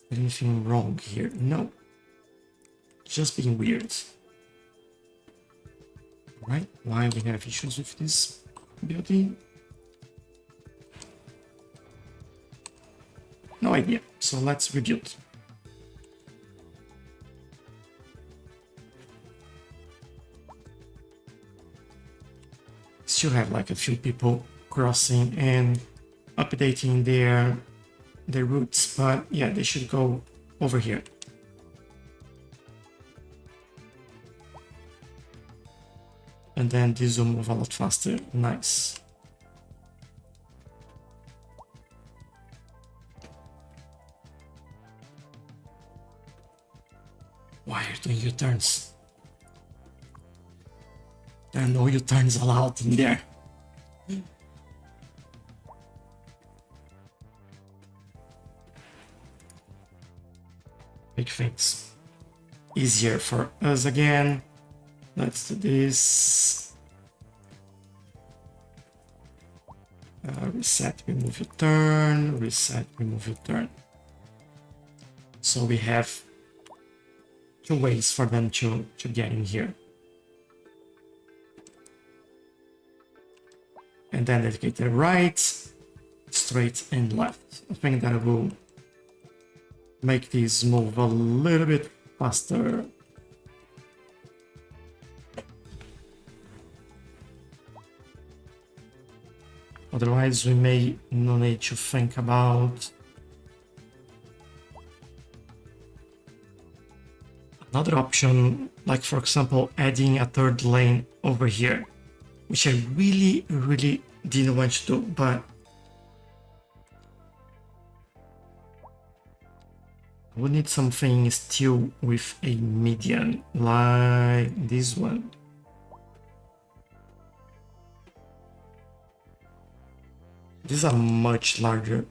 there's anything wrong here. No. Just being weird. Right? Why we have issues with this building? No idea. So let's rebuild. Still have like a few people crossing and updating their routes, but yeah, they should go over here. And then this will move a lot faster. Nice. Why are you doing U-turns? There are no U-turns allowed in there. Make things easier for us again. Let's do this. Reset, remove your turn. Reset, remove your turn. So we have two ways for them to get in here. And then dedicate the right, straight, and left. I think that will make this move a little bit faster. Otherwise, we may not need to think about another option, like for example, adding a third lane over here, which I really didn't want to do, but we need something still with a median, like this one. This is a much larger,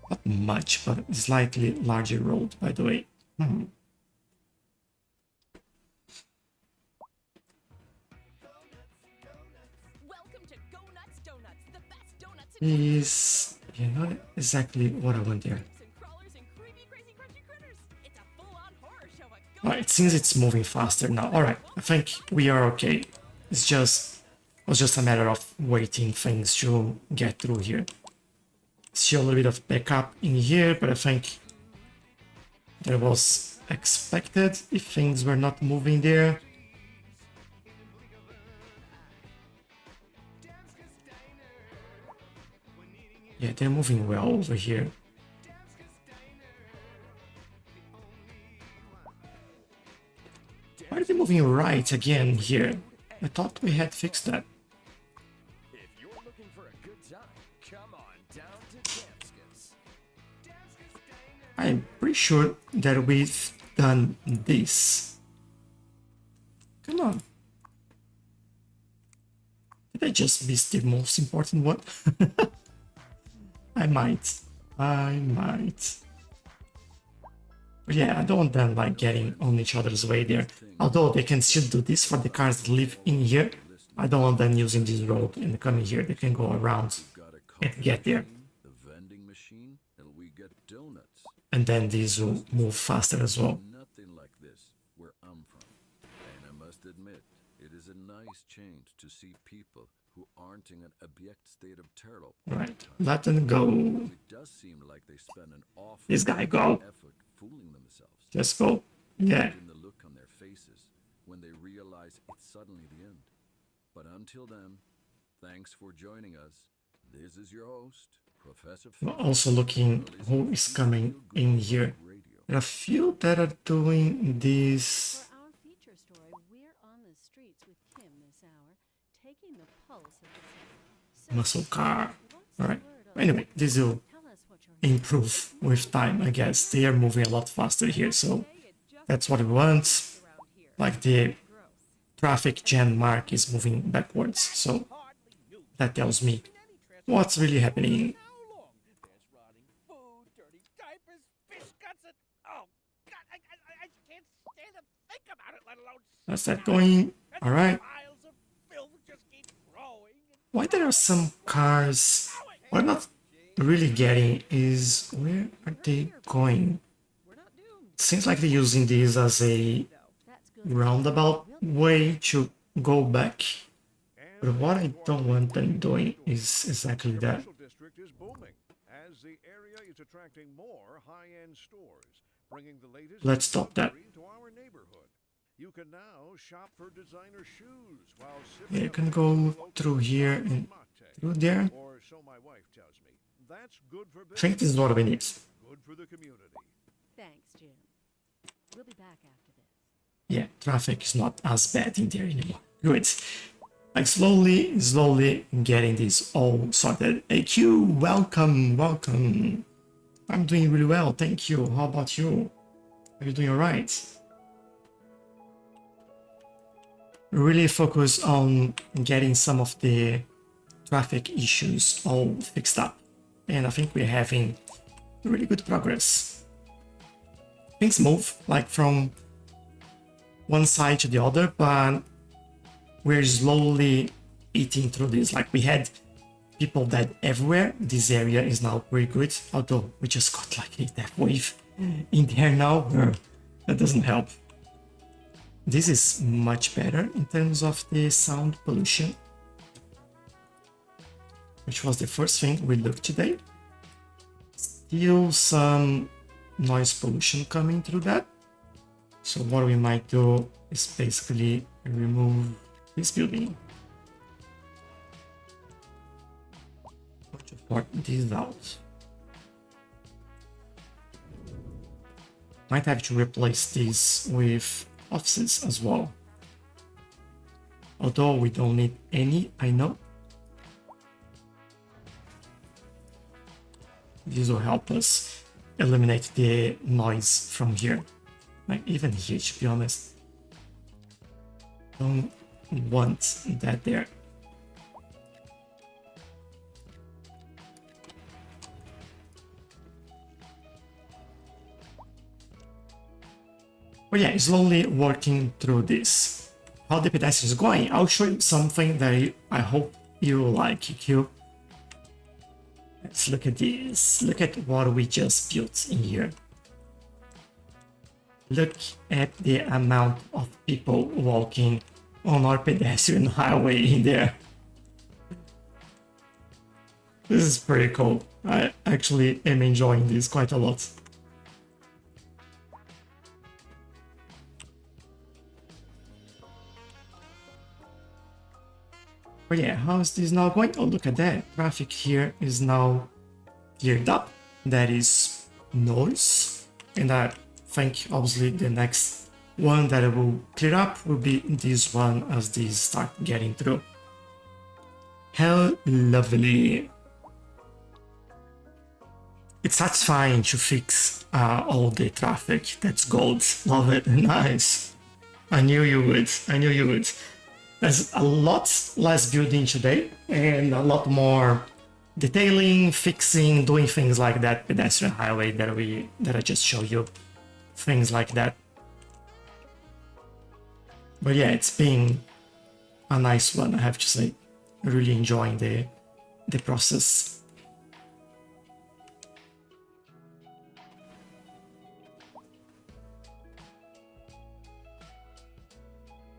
not much, but slightly larger road, by the way. is, not exactly what I want there. And crawlers and creepy, crazy, crunchy critters. It's a full-on horror show. Go Alright, it seems it's moving faster now. Alright, I think we are okay. It was just a matter of waiting things to get through here. See a little bit of backup in here, but I think that was expected if things were not moving there. Yeah, they're moving well over here. Why are they moving right again here? I thought we had fixed that. If you're looking for a good time, come on down to Damskus. I'm pretty sure that we've done this. Come on. Did I just miss the most important one? I might. But yeah, I don't want them like getting on each other's way there. Although they can still do this for the cars that live in here. I don't want them using this road and coming here. They can go around Got a and coffee get there. machine, the vending machine, and we get donuts. And then these will move faster as well. Nothing like this where I'm from. And I must admit, it is a nice change to see people who aren't in an abject state of terror. Right, let them go. It does seem like they spend an awful This guy, lot go. of effort fooling themselves. Just go. Yeah. In the look on their faces when they realize it's suddenly the end. But until then, thanks for joining us. This is your host, Professor We're Phil. also looking who is coming in here. Radio. There are a few that are doing this. For our feature story, we're on the streets with Kim this hour, taking the pulse of the city. So, Muscle car. what's the Alright. word on Anyway, this will Tell us what you're improve with time, I guess. They are moving a lot faster here, so Hey, it just that's what we want. around here. Like the Gross. traffic jam mark is moving backwards, so that tells me what's really happening. How long? There's rotting food, dirty diapers, fish guts, and oh god, I can't stand to think about it, let alone How's that going? Alright. piles of filth just keep growing. Why there are some cars? What I'm not really getting is where are they going? We're not doomed. Seems like they're using this as a That's good. roundabout way to go back. But what I don't want them doing is exactly that. Commercial district is booming as the area is attracting more high-end stores, bringing the latest Let's stop that. luxury to our neighborhood. You can now shop for designer shoes while Yeah, you sipping can a go local through here and latte. through there. Or so my wife tells me. That's good for I think this business, is what we need. good for the community. Thanks, Jim. We'll be back after this. Yeah, traffic is not as bad in there anymore. Good. Like slowly getting this all sorted. AQ, welcome. I'm doing really well, thank you. How about you? Are you doing alright? Really focus on getting some of the traffic issues all fixed up. And I think we're having really good progress. Things move like from one side to the other, but we're slowly eating through this. Like we had people dead everywhere. This area is now pretty good, although we just got like a death wave in there now. That doesn't help. This is much better in terms of the sound pollution, which was the first thing we looked today. Still some noise pollution coming through that. So what we might do is basically remove this building. To sort this out. Might have to replace this with offices as well. Although we don't need any, I know. This will help us eliminate the noise from here. Like even here, to be honest. Don't want that there. But yeah, slowly working through this. How the pedestrian is going, I'll show you something that I hope you will like, Q. Let's look at this. Look at what we just built in here. Look at the amount of people walking on our pedestrian highway in there. This is pretty cool. I actually am enjoying this quite a lot. But yeah, how is this now going? Oh, look at that. Traffic here is now cleared up. That is noise. And I think obviously the next one that I will clear up will be this one as these start getting through. Hell lovely. It's satisfying to fix all the traffic. That's gold. Love it. Nice. I knew you would. I knew you would. There's a lot less building today and a lot more detailing, fixing, doing things like that pedestrian highway that I just showed you. Things like that. But yeah, it's been a nice one, I have to say. Really enjoying the process.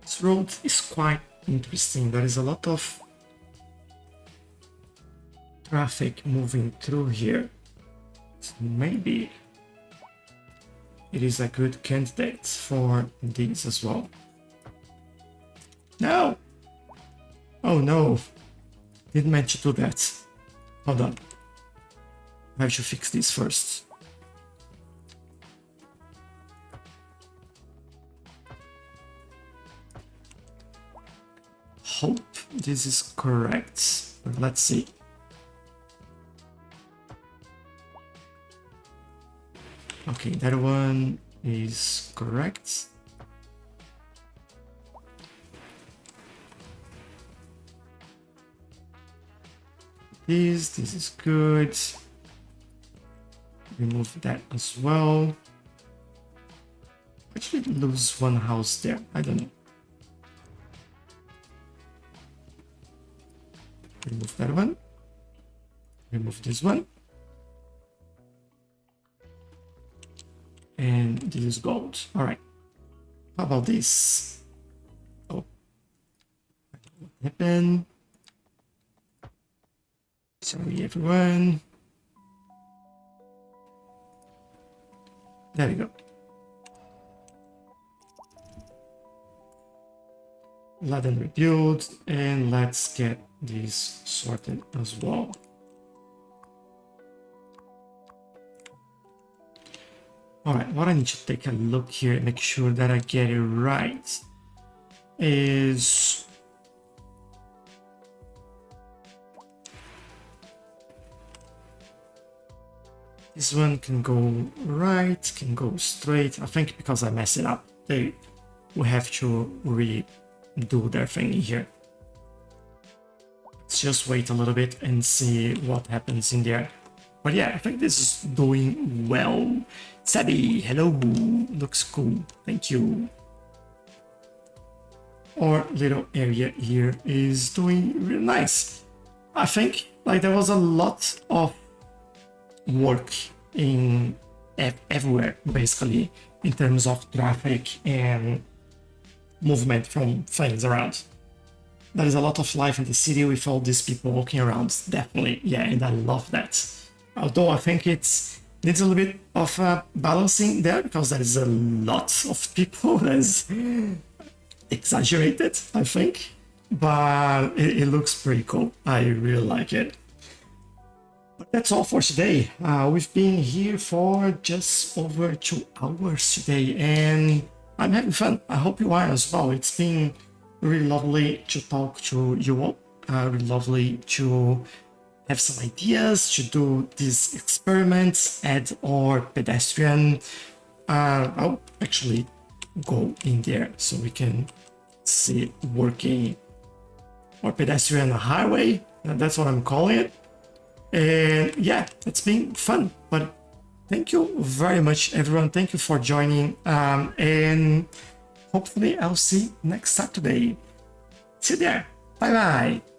This road is quite interesting. There is a lot of traffic moving through here. So maybe it is a good candidate for these as well. No! Oh no! Didn't meant to do that. Hold on. I have to fix this first. Hope this is correct. But let's see. Okay, that one is correct. This is good. Remove that as well. Actually lose one house there. I don't know. Remove that one. Remove this one. And this is gold. Alright. How about this? Oh. I don't know what happened. Sorry everyone. There we go. Let them rebuild and let's get this sorted as well. Alright, what I need to take a look here and make sure that I get it right is this one can go right, can go straight. I think because I messed it up, they will have to redo their thing here. Let's just wait a little bit and see what happens in there. But yeah, I think this is doing well. Sabi, hello, looks cool, thank you. Our little area here is doing really nice. I think like there was a lot of work in everywhere basically in terms of traffic and movement from things around. There is a lot of life in the city with all these people walking around, definitely, yeah, and I love that. Although I think it needs a little bit of balancing there because there is a lot of people. That's exaggerated, I think, but it looks pretty cool. I really like it. But that's all for today. We've been here for just over 2 hours today, and I'm having fun. I hope you are as well. It's been really lovely to talk to you all. Really lovely to have some ideas to do these experiments, add our pedestrian. I'll actually go in there so we can see it working. Or pedestrian highway, that's what I'm calling it. And yeah, it's been fun. But thank you very much, everyone. Thank you for joining. And hopefully I'll see you next Saturday. See you there. Bye bye.